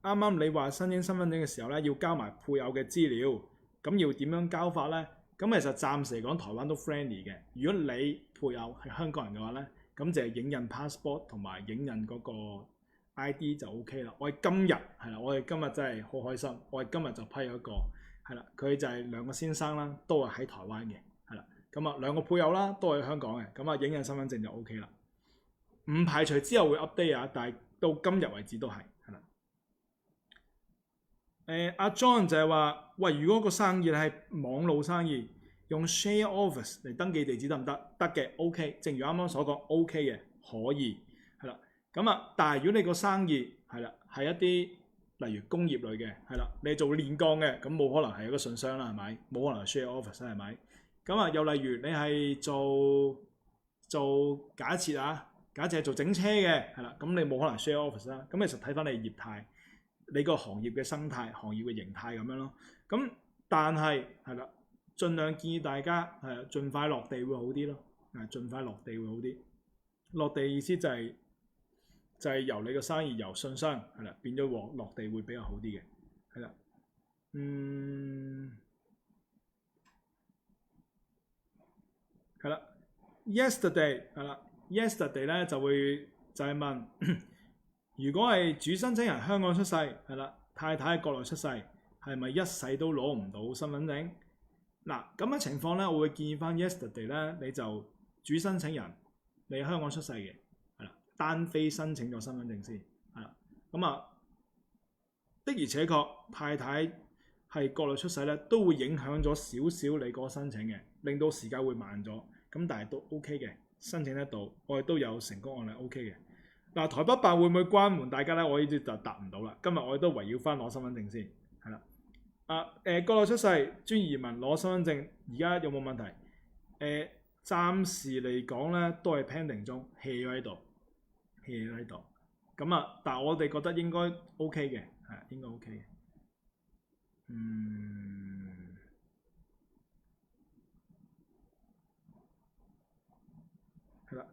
啱啱你話申請身份證嘅時候咧，要交埋配偶嘅資料，咁要點樣交法咧？咁其實暫時嚟講，台灣都 friendly 嘅。如果你配偶係香港人嘅話咧，咁就係影印 passport 同埋影印嗰個 ID 就 OK 啦。我哋今日係啦，我哋今日真係好開心，我哋今日就批咗一個係啦，佢就係兩個先生啦，都係喺台灣嘅，係啦。咁啊兩個配偶啦，都係香港嘅，咁啊影印身份證就 OK 啦。唔排除之後會 update 啊，但係到今日為止都係啦。阿 John 就係話：喂，如果個生意係網路生意，用 share office 嚟登記地址得唔得？得嘅 OK，正如啱啱所講 OK 嘅可以係啦。咁啊，但係如果你個生意係啦係一啲例如工業類嘅係啦，你做煉鋼嘅，咁冇可能係一個信箱啦，係咪？冇可能係 share office 啦，係咪？咁啊，又例如你係做假設啊。假設係做整車嘅，係啦，咁你冇可能 share office 啦。咁其實睇翻你業態，你個行業嘅生態、行業嘅形態咁樣咯。咁但係係啦，盡量建議大家係盡快落地會好啲咯。盡快落地會好啲。落地意思就係由你個生意由信箱係啦變咗落地會比較好啲嘅，係啦。係啦 ，yesterday 係啦。Yesterday 咧就係問，如果係主申請人香港出世，係啦，太太喺國內出世，係咪一世都攞唔到身份證？嗱咁嘅情況咧，我會建議翻 Yesterday 咧，你就主申請人你喺香港出世嘅，係啦，單非申請咗身份證先，係啦，咁啊的而且確太太係國內出世咧，都會影響咗少少你個申請嘅，令到時間會慢咗，咁但係都 OK 嘅。申請得到，我哋都有成功案例 OK 嘅。嗱，台北辦會唔會關門？大家咧，我呢啲就答唔到啦。今日我哋都圍繞翻攞身份證先，係啦。國內出世專移民攞身份證，而家有冇問題？暫時嚟講咧，都係 pending 中 hea 咗喺度 hea 咗喺度。咁啊，但係我哋覺得應該 OK 嘅，係應該 OK 嘅。係啦，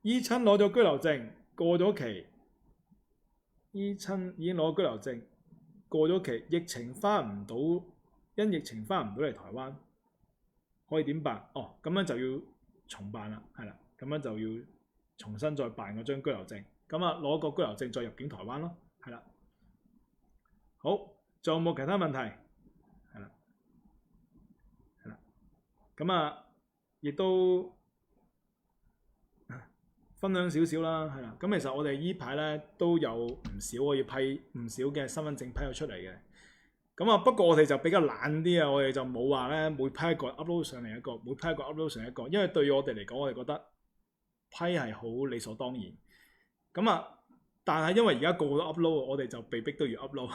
依親攞咗居留證過咗期，依親已經攞居留證過咗期，疫情翻唔到，因疫情翻唔到嚟台灣，可以點辦？咁樣就要重辦啦，係啦，咁樣就要重新再辦嗰張居留證，咁啊攞個居留證再入境台灣咯，係啦。好，仲有冇其他問題？係啦，係啦，咁啊亦都分享少少啦，係啦。咁其實我哋依排咧都有唔少我要批唔少嘅身份證批咗出嚟嘅。咁啊，不過我哋就比較懶啲啊，我哋就冇話咧每批一個 upload 上嚟一個，每批一個 upload 上嚟一個，因為對於我哋嚟講，我哋覺得批係好理所當然。咁啊，但係因為而家個個都 upload，我哋就被逼都要 upload，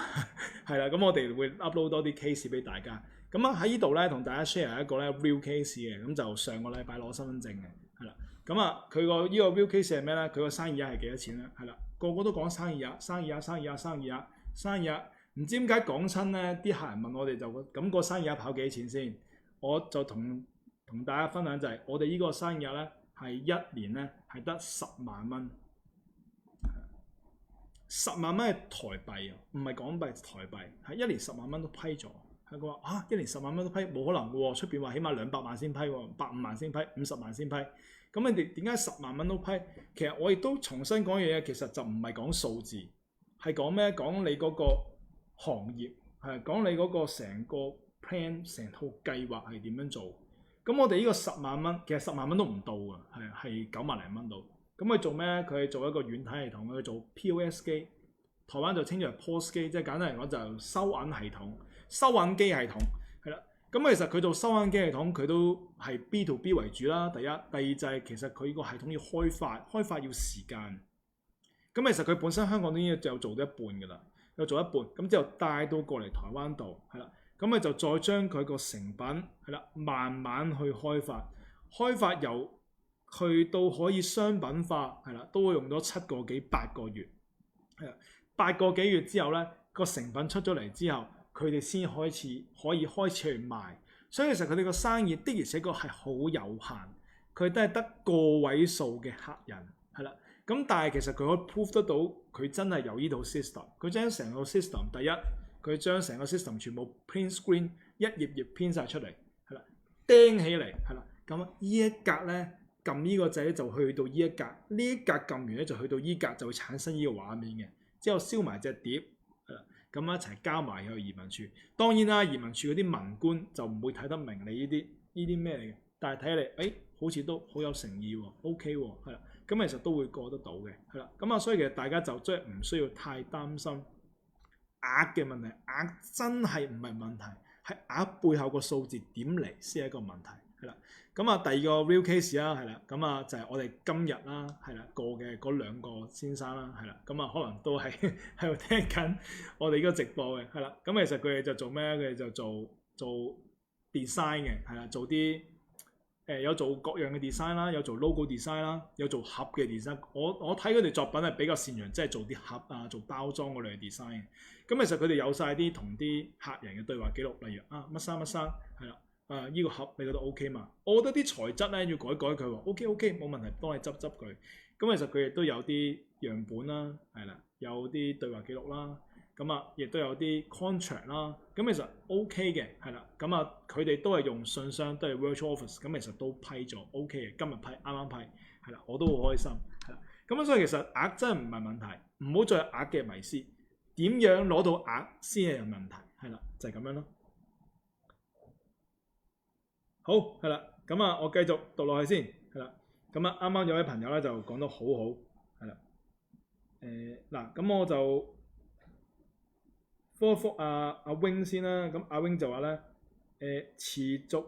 係啦。咁我哋會 upload 多啲 case 俾大家。咁啊喺呢度咧同大家 share 一個咧 real case 嘅，咁就上個禮拜攞身份證嘅，係啦。咁啊，佢個呢個 real case 係咩咧？佢個生意額係幾多錢咧？係啦，個個都講生意額，生意額，生意額，生意額，生意額。唔知點解講親咧，啲客人問我哋就咁個生意額跑幾錢先？我就同大家分享就係，我哋呢個生意額咧係一年咧係得10萬蚊，10萬蚊係台幣啊，唔係港幣，台幣係一年10萬蚊都批咗，佢話一年10萬蚊都批，冇可能嘅喎，出邊話起碼200萬先批喎，150萬先批，50萬先批。咁你哋點解10萬蚊都批？其實我亦都重新講嘢，其實就唔係講數字，係講咩？講你嗰個行業，係講你嗰個成個 plan、成套計劃係點樣做。咁我哋呢個10萬蚊，其實10萬蚊都唔到啊，係9萬零蚊到。咁佢做咩？佢係做一個軟體系統，佢做 POS 機，台灣就稱作係 POS 機，即係簡單嚟講就收銀系統、收銀機系統係啦。咁其實佢做收銀機系統，佢都係 B to B 為主啦。第一，第二就係其實佢呢個系統要開發要時間。咁其實佢本身香港都已經有做到一半㗎啦，有做一半，咁之後帶到過嚟台灣度係啦。咁咪就再將佢個成品係啦，慢慢去開發由去到可以商品化係啦，都會用咗7個幾8個月係啦。8個幾月之後咧，個成品出咗嚟之後，佢哋先可以開始去賣。所以其實佢哋個生意的而且確係好有限，佢都係得個位數嘅客人係啦。咁但係其實佢可以 prove 得到佢真係有呢套 system， 佢將成個 system 第一，佢將成個 system 全部 print screen 一頁編晒出嚟係啦，釘起嚟係啦。咁呢一格咧，撳呢個掣就去到呢一格，呢一格撳完咧就去到呢格，就會產生呢個畫面嘅。之後燒埋隻碟係啦，咁一齊交埋去移民處。當然啦，移民處嗰啲文官就唔會睇得明你呢啲咩嚟嘅，但係睇下你好似都好有誠意喎，OK 喎係啦，咁其實都會過得到嘅係啦。咁所以其實大家就即係唔需要太擔心額嘅問題，額真係唔係問題，係額背後個數字點嚟先係一個問題係啦。第二個 real case 啦係啦，就係我哋今日啦係啦過嘅嗰2個先生啦係啦，可能都係喺度聽緊我哋呢個直播嘅係啦。其實佢哋就做咩？佢哋就做 design 嘅係啦，做啲有做各樣嘅 design 啦，有做 logo design 啦，有做盒嘅 design。我睇佢哋作品係比較擅長，即係做啲盒啊、做包裝嗰類嘅 design。其實佢哋有晒啲同啲客人嘅對話記錄，例如乜生係啦。呢個盒你覺得 OK 嘛？我覺得啲材質咧要改佢話 OK 冇問題，幫你執佢。其實佢亦都有啲樣本啦，係啦，有啲對話記錄啦，亦都有啲 contract 啦。其實 OK 嘅係啦，佢哋都係用信箱，都係 virtual office，其實都批咗 OK 嘅。今日批啱批係啦，我都好開心係啦。所以其實額真係唔係問題，唔好再有額嘅迷思。點樣攞到額先係有問題係啦，就係咁樣咯。好係啦，我繼續讀落去先係啦。啱啱有位朋友咧就講得好好係啦。嗱，我就覆阿 Wing 先啦。阿 Wing 就話咧，持續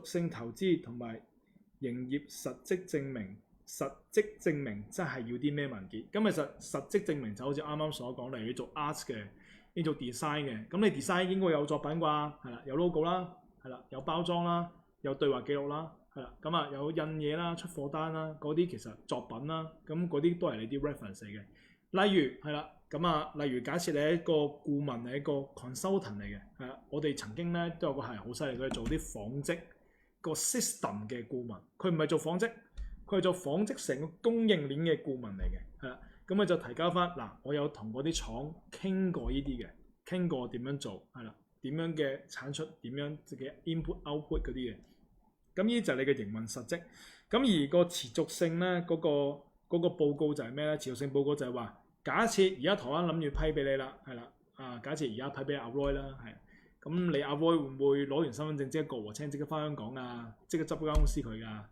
性投資同埋營業實績證明真係要啲咩文件？其實實績證明就好似啱啱所講，例如你做 art 嘅，你做 design 嘅，你 design 應該有作品啩？係啦，有 logo 啦。係啦，有包裝啦，有對話記錄啦，係啦，有印嘢啦、出貨單啦，嗰啲其實作品啦，嗰啲都係你啲 reference 嚟嘅。例如係啦，例如假設你係一個顧問，你係一個 consultant 嚟嘅，係啦，我哋曾經咧都有個客人好犀利，佢係做啲紡織個 system 嘅顧問，佢唔係做紡織，佢係做紡織成個供應鏈嘅顧問嚟嘅，係啦，佢就提交翻嗱，我有同嗰啲廠傾過呢啲嘅，傾過點樣做，係啦。點樣嘅產出，點樣自己 input output 嗰啲嘅，呢就係你嘅營運實績。而個持續性咧，嗰個報告就係咩咧？持續性報告就係話，假設而家台灣諗住批俾你啦，係啦，假設而家批俾阿 Roy 啦，係，咁你阿 Roy 會唔會攞完身份證即刻過和青，即刻翻香港啊？即刻執嗰間公司佢㗎，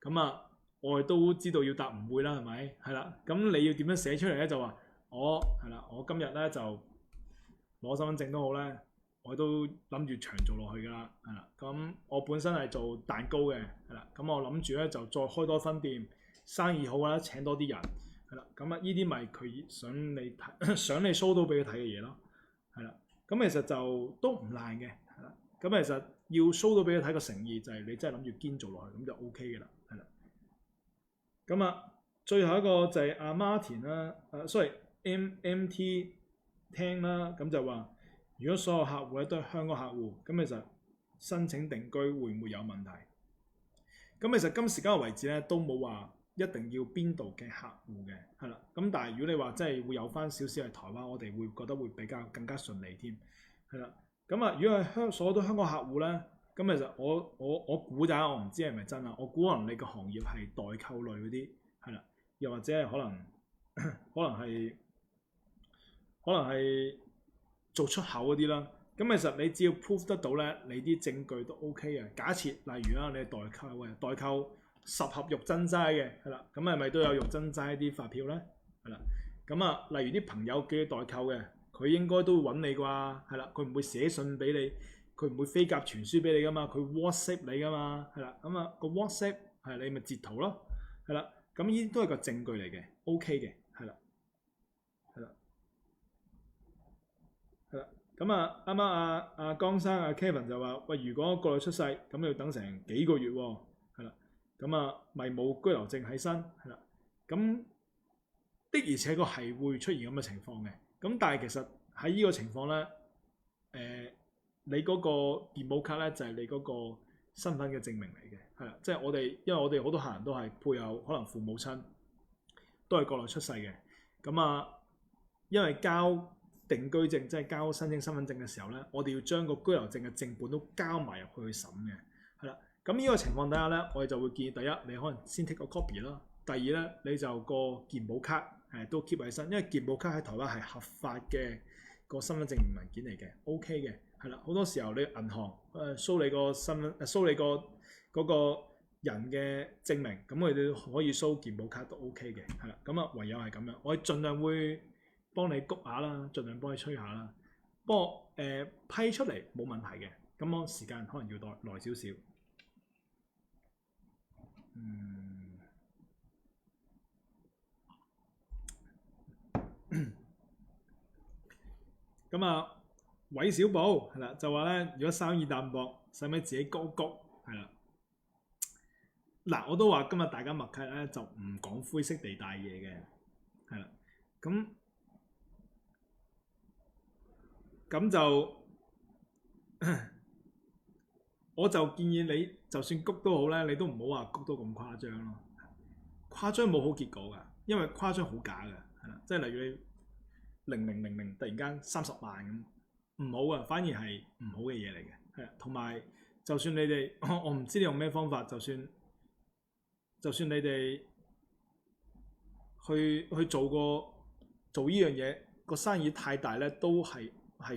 係啦，我哋都知道要答唔會啦，係咪？係啦，咁你要點樣寫出嚟咧？就話我今日咧就攞身份證都好咧。我都諗住長做落去㗎啦，係啦。我本身係做蛋糕嘅，係啦。我諗住咧就再開多分店，生意好啦，請多啲人，係啦。呢啲咪佢想你睇，想你 show 到俾佢睇嘅嘢咯，係啦。其實就都唔難嘅，係啦。其實要 show 到俾佢睇個誠意，就係你真係諗住堅做落去，咁就 OK 嘅啦，係啦。最後一個就係阿 Martin 啦，MT 聽啦，就話。如果所有客戶咧都係香港客戶，其實申請定居會唔會有問題？其實今時今日為止咧都冇話一定要邊度嘅客戶嘅，係啦。但係如果你話真係會有翻少少係台灣，我哋會覺得會比較更加順利添，係啦。咁啊，如果係所有都香港客戶咧，咁其實我估咋，我唔知係咪真啊。我估可能你個行業係代購類嗰啲，係啦，又或者係可能可能係做出口嗰啲啦。咁其實你只要 prove 得到咧，你啲證據都 OK 嘅。假設例如啦，你係代購嘅，代購10盒玉珍齋嘅，係啦，咁係咪都有玉珍齋啲發票咧？係啦，咁啊，例如啲朋友寄代購嘅，佢應該都會揾你啩，係啦，佢唔會寫信俾你，佢唔會飛鴿傳書俾你噶嘛，佢 WhatsApp 你噶嘛，係啦，咁啊個 WhatsApp 係你咪截圖咯，係啦，咁呢啲都係個證據嚟嘅，OK 嘅，係啦，係啦。係啦，咁啊，啱啱阿江生阿 Kevin 就話：喂，如果國內出世，咁要等成幾個月喎，係啦，咁啊咪冇居留證喺身，係啦，咁的而且確係會出現咁嘅情況嘅。咁但係其實喺呢個情況咧，你嗰個健保卡咧就係你嗰個身份嘅證明嚟嘅，係啦，即係因為我哋好多客人都係配偶，可能父母親都係國內出世嘅，咁啊，因為交定居證即係交申請身份證嘅時候咧，我哋要將個居留證嘅正本都交埋入去審嘅，係啦。咁呢個情況底下咧，我哋就會建議第一，你可能先 take 個 copy 啦；第二咧，你就個健保卡都 keep 喺身，因為健保卡喺台灣係合法嘅個身份證明文件嚟嘅，OK 嘅，係啦。好多時候你銀行show你個身份show你個嗰個人嘅證明，咁我哋可以 show 健保卡都 OK 嘅，係啦。咁啊，唯有係咁樣，我哋盡量會幫你谷下啦，盡量幫你吹下啦。不過批出嚟冇問題嘅，咁我時間可能要耐少少。咁啊，韋小寶係啦，就話咧，如果生意淡薄，使唔使自己谷谷？係啦，嗱，我都話今日大家默契咧，就唔講灰色地帶嘢嘅，係啦，咁就我就建議你，就算谷都好咧，你都唔好話谷到咁誇張咯。誇張冇好結果㗎，因為誇張好假㗎，係啦，即係例如你0000突然間30萬咁，唔好啊，反而係唔好嘅嘢嚟嘅，係啊。同埋就算你哋，我唔知你用咩方法，就算你哋去做呢樣嘢，個生意太大咧，都係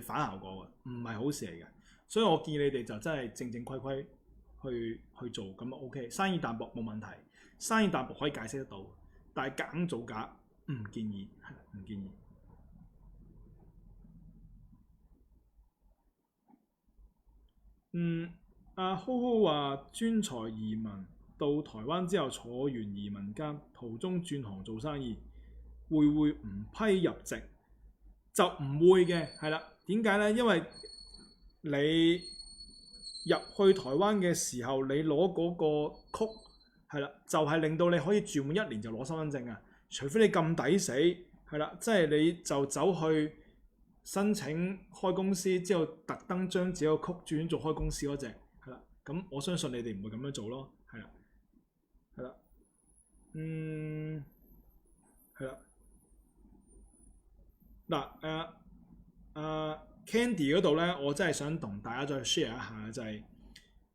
反效果嘅，唔係好事嚟嘅。所以我建議你哋就真係正正規規去做，咁就 OK。生意淡薄冇問題，生意淡薄可以解釋得到，但係夾硬造假唔建議，係唔建議。阿浩浩話專才移民到台灣之後坐完移民監，途中轉行做生意，會唔批入籍？就唔會嘅，係啦。點解呢？因為你入去台灣嘅時候，你攞嗰個曲係啦，就係令到你可以住滿1年就攞身份證啊。除非你咁抵死，係啦，即係你就走去申請開公司之後，特登將自己個曲轉做開公司嗰隻，係啦。咁我相信你哋唔會咁樣做咯，係啦，係啦，係啦。嗱Candy 嗰度咧，我真係想同大家再 share 一下，就係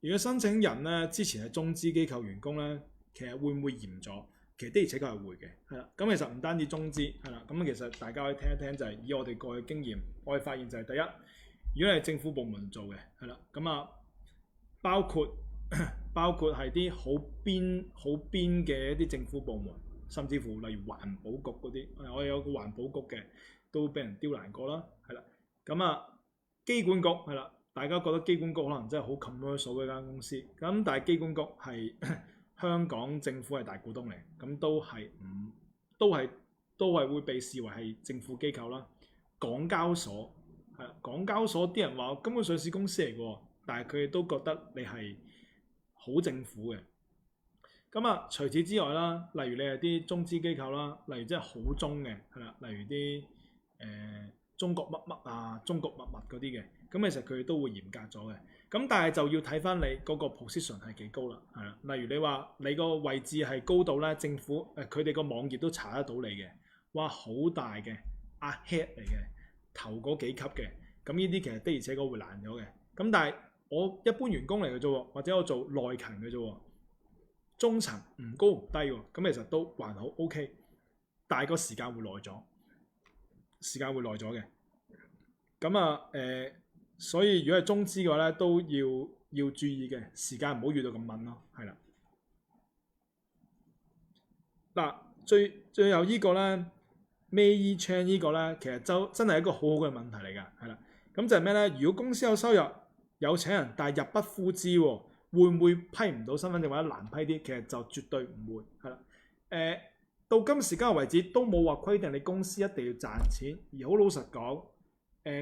如果申請人咧之前係中資機構員工咧，其實會唔會嚴咗？其實的而且確係會嘅，係啦。咁其實唔單止中資，係啦。咁其實大家可以聽一聽，就係以我哋過去經驗，我哋發現就係第一，如果係政府部門做嘅，係啦，咁啊包括係啲好邊嘅一啲政府部門，甚至乎例如環保局嗰啲，我哋有個環保局嘅都俾人刁難過啦，係啦。咁啊，機管局係啦，大家覺得機管局可能真係好 commercial 嘅一間公司，咁但係機管局係香港政府係大股東嚟，咁都係會被視為係政府機構啦。港交所係啦，港交所啲人話根本上市公司嚟嘅，但係佢哋都覺得你係好政府嘅。咁啊，除此之外啦，例如你係啲中資機構啦，例如真係好中嘅，係啦，例如啲中國乜乜啊、中國乜乜嗰啲嘅，咁其實佢哋都會嚴格咗嘅。咁但係就要睇翻你嗰個 position 係幾高啦，係啦。例如你話你個位置係高到咧，政府佢哋個網頁都查得到你嘅，哇好大嘅，head 嚟嘅，頭嗰幾級嘅。咁呢啲其實的而且確會難咗嘅。咁但係我一般員工嚟嘅啫喎，或者我做內勤嘅啫喎，中層唔高唔低喎，咁其實都還好 OK，但係個時間會耐咗，嘅。咁所以如果係中資嘅話咧，都要注意嘅，時間唔好遇到咁敏咯，係啦。嗱，最後呢個咧 May Chan 呢個咧，其實就真係一個好好嘅問題嚟㗎，係啦。咁就係咩咧？如果公司有收入有請人，但係入不敷支喎，會唔會批唔到身份證或者難批啲？其實就絕對唔會，係啦。到今時今日為止都冇話規定你公司一定要賺錢，而好老實講，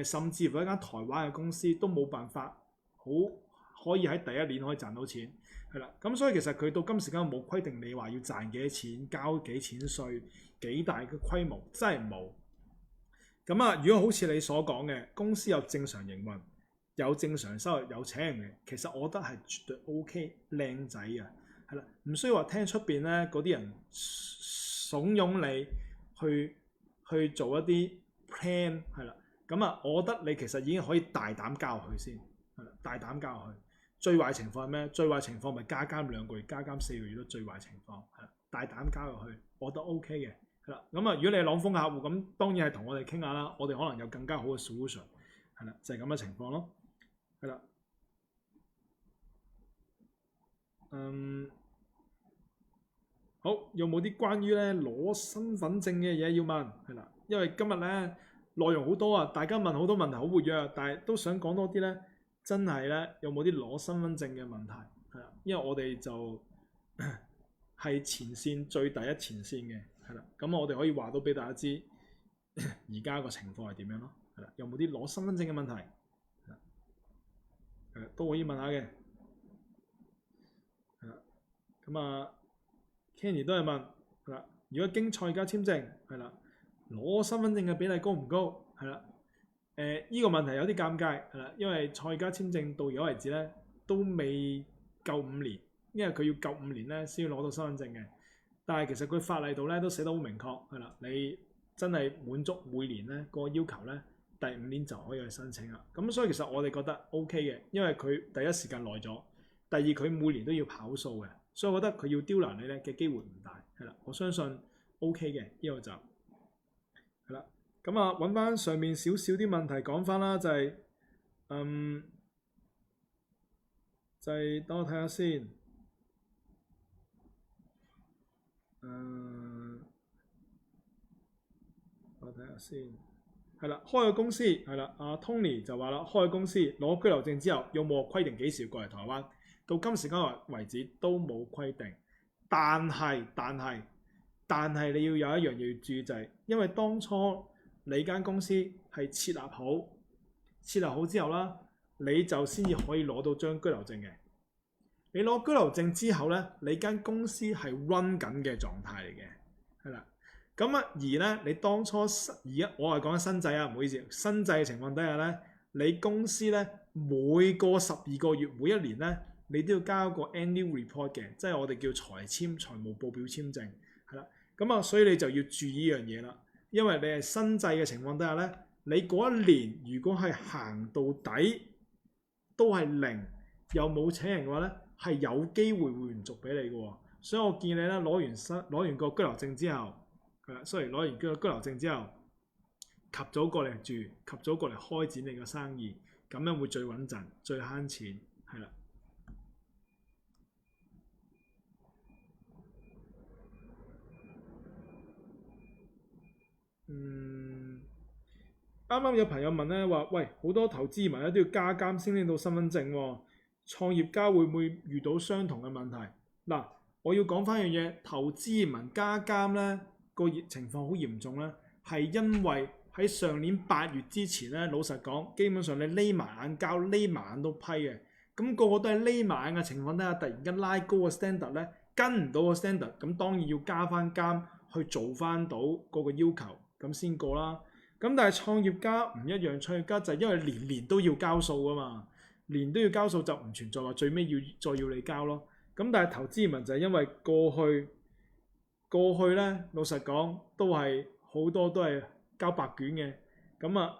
甚至乎一間台灣嘅公司都冇辦法好可以喺第一年可以賺到錢。係啦，咁所以其實佢到今時今日冇規定你話要賺幾多錢、交幾錢稅、幾大嘅規模，真係冇。咁啊，如果好似你所講嘅，公司有正常營運、有正常收入、有請人嘅，其實我覺得係絕對 OK 靚仔嘅，係啦，唔需要話聽出邊咧嗰啲人慫恿你去做一啲 plan， 係啦。咁啊，我覺得你其實已經可以大膽交佢先，係啦，大膽交佢。最壞情況係咩？最壞情況咪加監2個月、加監4個月都最壞情況，係大膽交入去，我覺得 OK 嘅，係啦。咁啊，如果你係朗豐客戶，咁當然係同我哋傾下啦，我哋可能有更加好嘅 solution， 係啦，就係咁嘅情況咯，係啦。好，有冇啲關於咧攞身份證嘅嘢要問？係啦，因為今日咧內容好多啊，大家問好多問題，好活躍，但係都想講多啲咧。真係咧，有冇啲攞身份證嘅問題？係啦，因為我哋就係前線最第一前線嘅，係啦。咁我哋可以話到俾大家知，而家個情況係點樣咯？係啦，有冇啲攞身份證嘅問題？都可以問下嘅。係啦，咁啊 Kenny 都係問，係啦，如果經蔡家簽證，係啦，攞身份證嘅比例高唔高？係啦。依個問題有啲尷尬，係啦，因為蔡家簽證到而家為止咧都未夠5年，因為佢要夠5年咧先要攞到身份證嘅。但係其實佢法例度咧都寫得好明確，係啦，你真係滿足每年咧個要求咧，第5年就可以去申請啦。咁所以其實我哋覺得 OK 嘅，因為佢第一時間耐咗，第二佢每年都要跑數嘅，所以我覺得佢要刁難你咧嘅機會唔大，係啦，我相信 OK 嘅呢個就係啦。咁啊，揾翻上面少少啲問題講翻啦，就係等我睇下先。我睇下先。係啦，開個公司係啦，阿 Tony 就話啦，開個公司攞居留證之後，有冇規定幾時要過嚟台灣？到今時今日為止都冇規定，但係你要有一樣嘢要注意就係，因為當初你間公司係設立好之後啦，你就先至可以攞到張居留證嘅。你攞居留證之後咧，你間公司係 run 緊嘅狀態嚟嘅，係啦。咁啊，而咧你當初而家我係講緊新制啊，唔好意思，新制嘅情況底下咧，你公司咧每個12個月每一年咧，你都要交個 annual report 嘅，即係我哋叫財務報表簽證，係啦。咁啊，所以你就要注意呢樣嘢啦。因為你係新制嘅情況底下咧，你嗰一年如果係行到底都係0，又冇請人嘅話咧，係有機會會延續俾你嘅。所以我建議你咧攞完個居留證之後，攞完居留證之後，及早過嚟住，及早過嚟開展你個生意，咁樣會最穩陣、最慳錢，係啦。啱啱有朋友問咧話，喂，好多投資移民咧都要加監先拎到身份證喎，創業家會唔會遇到相同嘅問題？嗱，我要講翻樣嘢，投資移民加監咧個情況好嚴重咧，係因為喺上年8月之前咧，老實講，基本上你匿埋眼交、匿埋眼都批嘅，咁個個都係匿埋眼嘅情況底下，突然間拉高個 standard 咧，跟唔到個 standard，咁當然要加翻監去做翻到嗰個要求，咁先過啦。咁但係創業家唔一樣，創業家就係因為年年都要交數㗎嘛，年都要交數就唔存在話最尾再要你交咯。咁但係投資移民就係因為過去咧，老實講都係好多都係交白卷嘅。咁啊，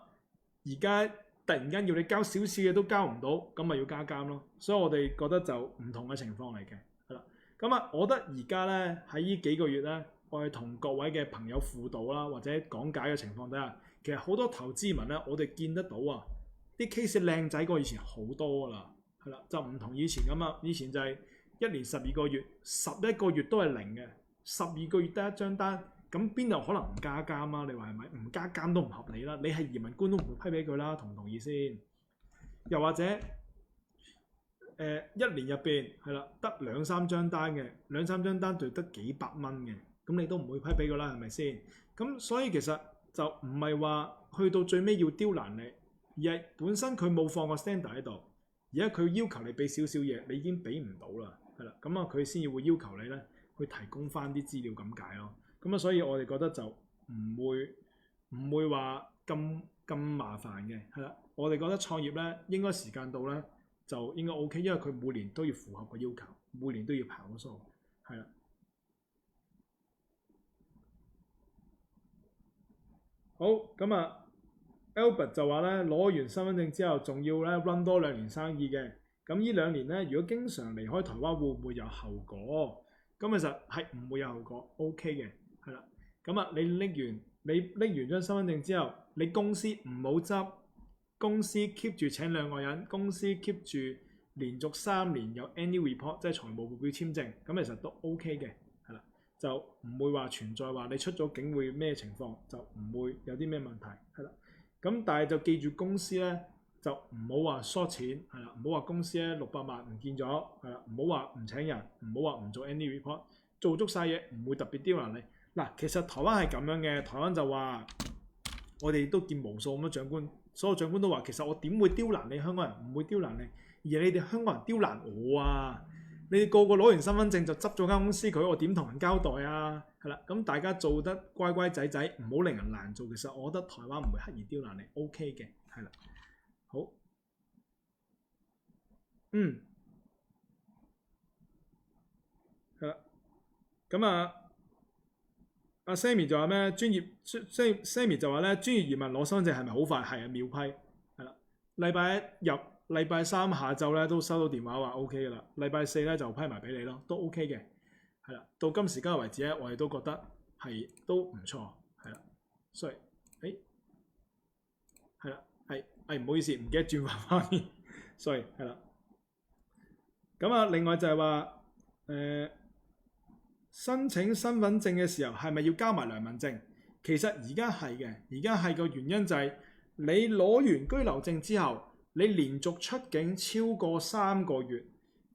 而家突然間要你交少少嘢都交唔到，咁咪要加監咯。所以我哋覺得就唔同嘅情況嚟嘅，係啦。咁啊，我覺得而家咧喺呢幾個月咧，我哋同各位嘅朋友輔導啦，或者講解嘅情況底下，其實好多投資民咧，我哋見得到啊，啲 case 靚仔過以前好多啦，係啦，就唔同以前咁啊。以前就係一年12個月，11個月都係零嘅，12個月得一張單。咁邊度可能唔加監啊？你話係咪？唔加監都唔合理啦！你係移民官都唔會批俾佢啦，同唔同意先？又或者一年入邊係啦，得2-3張單嘅，2-3張單就得幾百蚊嘅，咁你都唔會批俾佢啦，係咪先？咁所以其實就唔係話去到最尾要刁難你，而係本身佢冇放個 standard 喺度，而家佢要求你俾少少嘢，你已經俾唔到啦，係啦，咁啊佢先至會要求你咧去提供翻啲資料咁解咯。咁啊，所以我哋覺得就唔會話咁麻煩嘅，係啦。我哋覺得創業咧應該時間到咧就應該 OK，因為佢每年都要符合個要求，每年都要跑數，係啦。好，咁啊 Albert 就話咧攞完身份證之後，仲要咧 run 多2年生意嘅。咁呢2年咧，如果經常離開台灣，會唔會有後果？咁其實係唔會有後果 ，OK 嘅。係啦，咁啊，你拎完張身份證之後，你公司唔好執，公司 keep 住請2個人，公司 keep 住連續3年有 annual report， 即係財務報表簽證，咁其實都 OK 嘅，係啦，就唔會話存在話你出咗境會咩情況，就唔會有啲咩問題，係啦。咁但係就記住公司咧，就唔好話縮錢，係啦，唔好話公司咧600萬唔見咗，係啦，唔好話唔請人，唔好話唔做 annual report， 做足晒嘢，唔會特別刁難你。嗱，其實台灣係咁樣嘅，台灣就話我哋都見無數咁多長官，所有長官都話其實我點會刁難你香港人，唔會刁難你，而你哋香港人刁難我啊！你哋個個攞完身份證就執咗間公司佢，我點同人交代啊？係啦，咁大家做得乖乖仔仔，唔好令人難做。其實我覺得台灣唔會刻意刁難你 ，OK 嘅，係啦，好，係啦，咁啊。阿 Sammy 就話咩？專業 Sammy 就話咧，專業移民攞身份證係咪好快？係啊，秒批係啦。禮拜一入，禮拜三下晝咧都收到電話話 OK 嘅啦。禮拜四咧就批埋俾你咯，都 OK 嘅。係啦，到今時今日為止咧，我哋都覺得係都唔錯，係啦。所以係啦，唔好意思，唔記得轉翻面，所以係啦。咁啊，另外就係話申請身份證嘅時候係咪要交埋良民證？其實而家係嘅，而家係個原因就係你攞完居留證之後，你連續出境超過3個月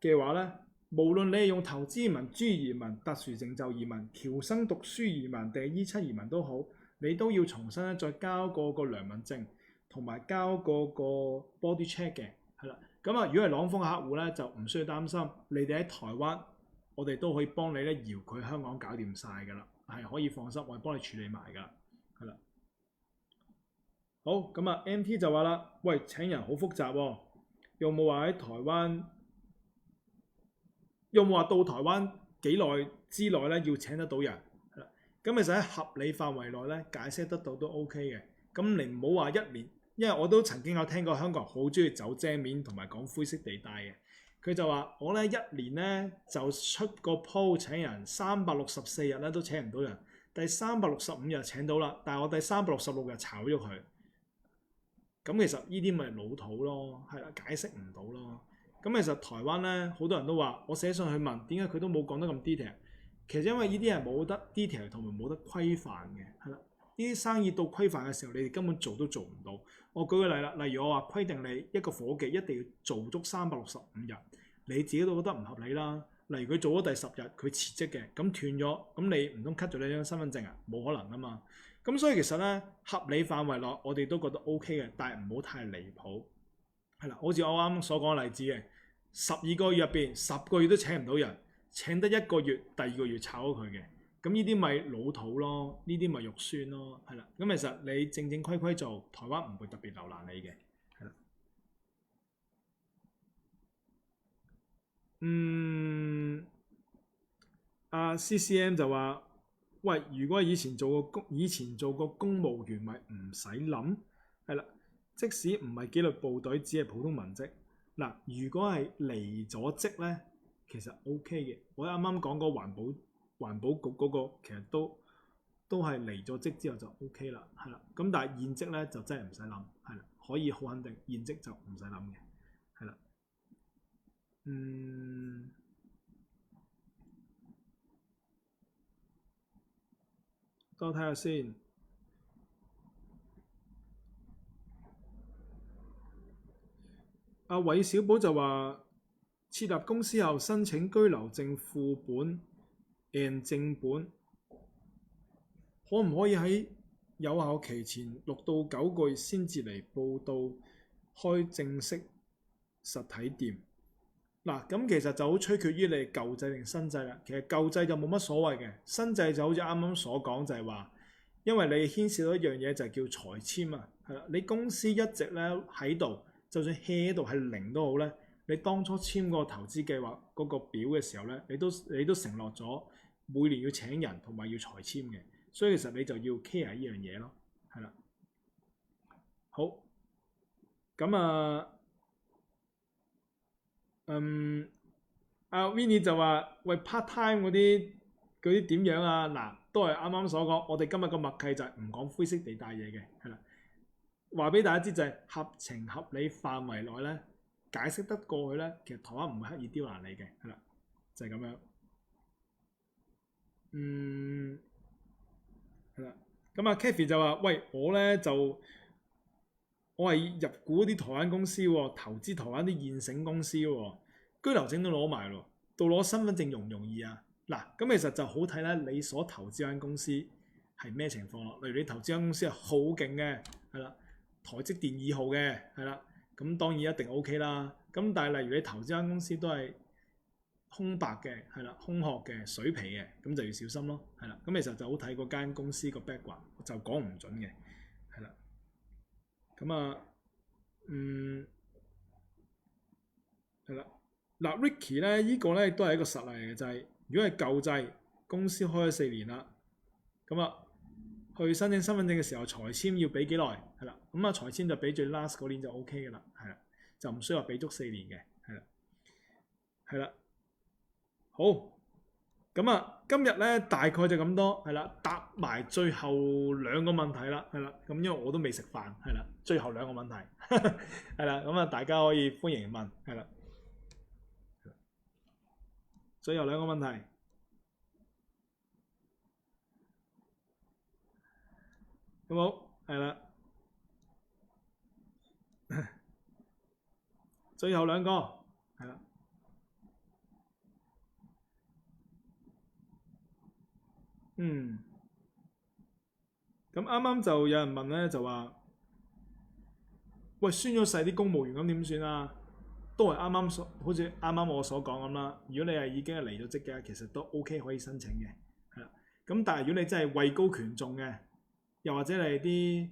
嘅話呢，無論你係用投資移民、專業移民、特殊成就移民、僑生讀書移民定係E7移民都好，你都要重新再交過個良民證，同埋交過個 body check 嘅，係啦。咁啊，如果係朗豐客戶呢，就唔需要擔心，你哋喺台灣。我哋都可以幫你咧搖佢香港搞掂晒㗎啦，係可以放心，我係幫你處理埋㗎，係啦。好，咁啊 MT 就話啦，喂，請人好複雜喎，有冇話喺台灣，有冇話到台灣幾耐之內咧要請得到人？係啦，咁其實喺合理範圍內咧解釋得到都 OK 嘅。咁你唔好話1年，因為我都曾經有聽過香港人好中意走遮面同埋講灰色地帶嘅。佢就話：我咧1年咧就出個 po 請人364日咧都請唔到人，第365日請到啦，但係我第366日炒咗佢。咁其實呢啲咪老土咯，係啦，解釋唔到咯。咁其實台灣咧好多人都話，我寫上去問點解佢都冇講得咁 detail。其實因為呢啲係冇得 detail 同埋冇得規範嘅，係啦。呢啲生意到規範嘅時候，你哋根本做都做唔到。我舉個例啦，例如我話規定你一個夥計一定要做足365日，你自己都覺得唔合理啦。例如佢做咗第10日，佢辭職嘅，咁斷咗，咁你唔通 cut 咗你張身份證啊？冇可能啊嘛。咁所以其實咧合理範圍內，我哋都覺得 OK 嘅，但係唔好太離譜。係啦，好似我啱啱所講嘅例子嘅，12個月入邊10個月都請唔到人，請得1個月，第2個月炒咗佢嘅。咁呢啲咪老土咯，呢啲咪肉酸咯，係啦。咁其實你正正規規做，台灣唔會特別留難你嘅，係啦。阿 CCM 就話：喂，如果以前做過公務員，咪唔使諗，係啦。即使唔係紀律部隊，只係普通文職。嗱，如果係離咗職咧，其實 OK 嘅。我啱啱講過環保局嗰個，其實都係離咗職之後就 OK 啦，係啦。咁但係現職咧就真係唔使諗，係啦，可以好肯定現職就唔使諗嘅，係啦。多睇下先。阿韋小寶就話設立公司後申請居留證副本 and 正本，可唔可以喺有效期前6到9個月先至嚟報到開正式實體店？嗱，咁其實就好取決於你舊制定新制啦。其實舊制就冇乜所謂嘅，新制就好似啱啱所講，就係話，因為你牽涉到一樣嘢就係叫財簽啊，係啦，你公司一直咧喺度。就算 hea 喺度係零都好咧，你當初簽嗰個投資計劃嗰個表嘅時候咧，你都承諾咗每年要請人同埋要財簽嘅，所以其實你就要 care 呢樣嘢咯，係啦。好，咁阿 Winnie 就話：喂 part time 嗰啲點樣啊？嗱，都係啱啱所講，我哋今日個默契就係唔講灰色地帶嘢嘅，係啦。話俾大家知就係合情合理範圍內咧，解釋得過去咧，其實台灣唔會刻意刁難你嘅，係啦，就係咁樣。係啦。咁啊 Kathy 就話：喂，我係入股啲台灣公司喎，投資台灣啲現成公司喎，居留證都攞埋咯，到攞身份證容唔容易啊？嗱，咁其實就好睇咧，你所投資間公司係咩情況咯？例如你投資間公司係好勁嘅，係啦。台積電2號嘅，係啦，咁當然一定 OK 啦。咁但係例如你投資間公司都係空白嘅，係啦，空殼嘅、水皮嘅，咁就要小心咯，係啦。咁其實就好睇嗰間公司個 background，就講唔準嘅，係啦。咁係啦。嗱 Ricky 咧，呢個咧都係一個實例嘅，就係如果係舊制公司開咗4年啦，咁去申請身份證嘅時候，財簽要俾幾耐？係啦，咁財簽就俾最 last 嗰年就 OK 嘅啦，係啦，就唔需要話俾足4年嘅，係啦，係啦，好，咁今日咧大概就咁多，係啦，答埋最後2個問題啦，係啦，咁因為我都未食飯，係啦，最後2個問題，係啦，咁大家可以歡迎問，係啦，最後2個問題。有冇？係啦，最後2個係啦。咁啱啱就有人問咧，就話：喂，宣咗誓啲公務員咁點算啊？都係好似啱啱我所講咁啦。如果你係已經係離咗職嘅，其實都 OK 可以申請嘅，係啦。咁但係如果你真係位高權重嘅，又或者你係啲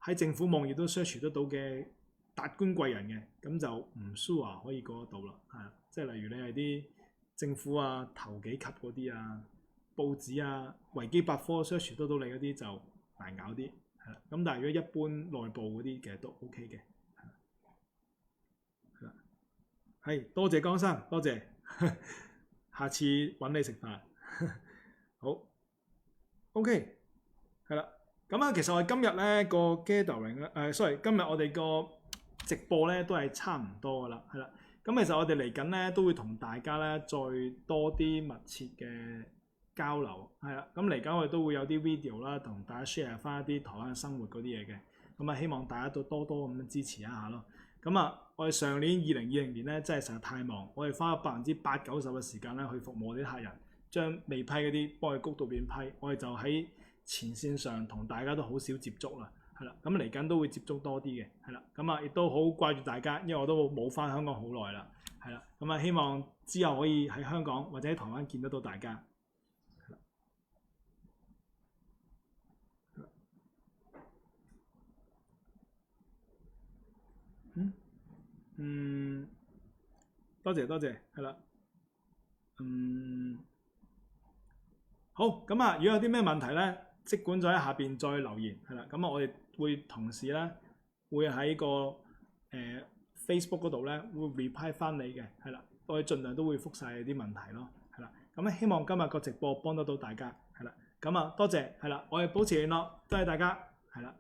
喺政府網頁都 search 得到嘅達官貴人嘅，咁就唔 sure 可以過得到啦，係啊，即係例如你係啲政府啊頭幾級嗰啲啊，報紙啊維基百科 search 得到你嗰啲就難搞啲，係啦。咁但係如果一般內部嗰啲其實都 OK 嘅，係啦，係多謝江生，多謝，下次揾你食飯，好 OK，係啦。咁其實我哋今日咧個 gathering 咧，sorry，今日我哋個直播咧都係差唔多噶啦，係啦。咁其實我哋嚟緊咧都會同大家咧再多啲密切嘅交流，係啦。咁嚟緊我哋都會有啲 video 啦，同大家 share 翻一啲台灣嘅生活嗰啲嘢嘅。咁希望大家都多多咁樣支持一下咯。咁我哋上年2020年咧真係實在太忙，我哋花咗80%-90%嘅時間咧去服務我啲客人，將未批嗰啲幫佢谷到變批，我哋就喺前線上同大家都好少接觸啦，係啦，咁嚟緊都會接觸多啲嘅，係啦，咁亦都好掛住大家，因為我都冇返香港好耐啦，係啦，咁希望之後可以喺香港或者喺台灣見得到大家，係啦，多謝多謝，係啦，好，咁如果有啲咩問題咧？即管在喺下邊再留言，係啦，咁我哋會同時咧會喺個Facebook 嗰度咧會 reply 翻你嘅，係啦，我哋盡量都會覆晒你啲問題咯，係啦。咁咧希望今日個直播幫得到大家，係啦。咁啊多謝，係啦，我哋保持聯絡，多謝大家，係啦。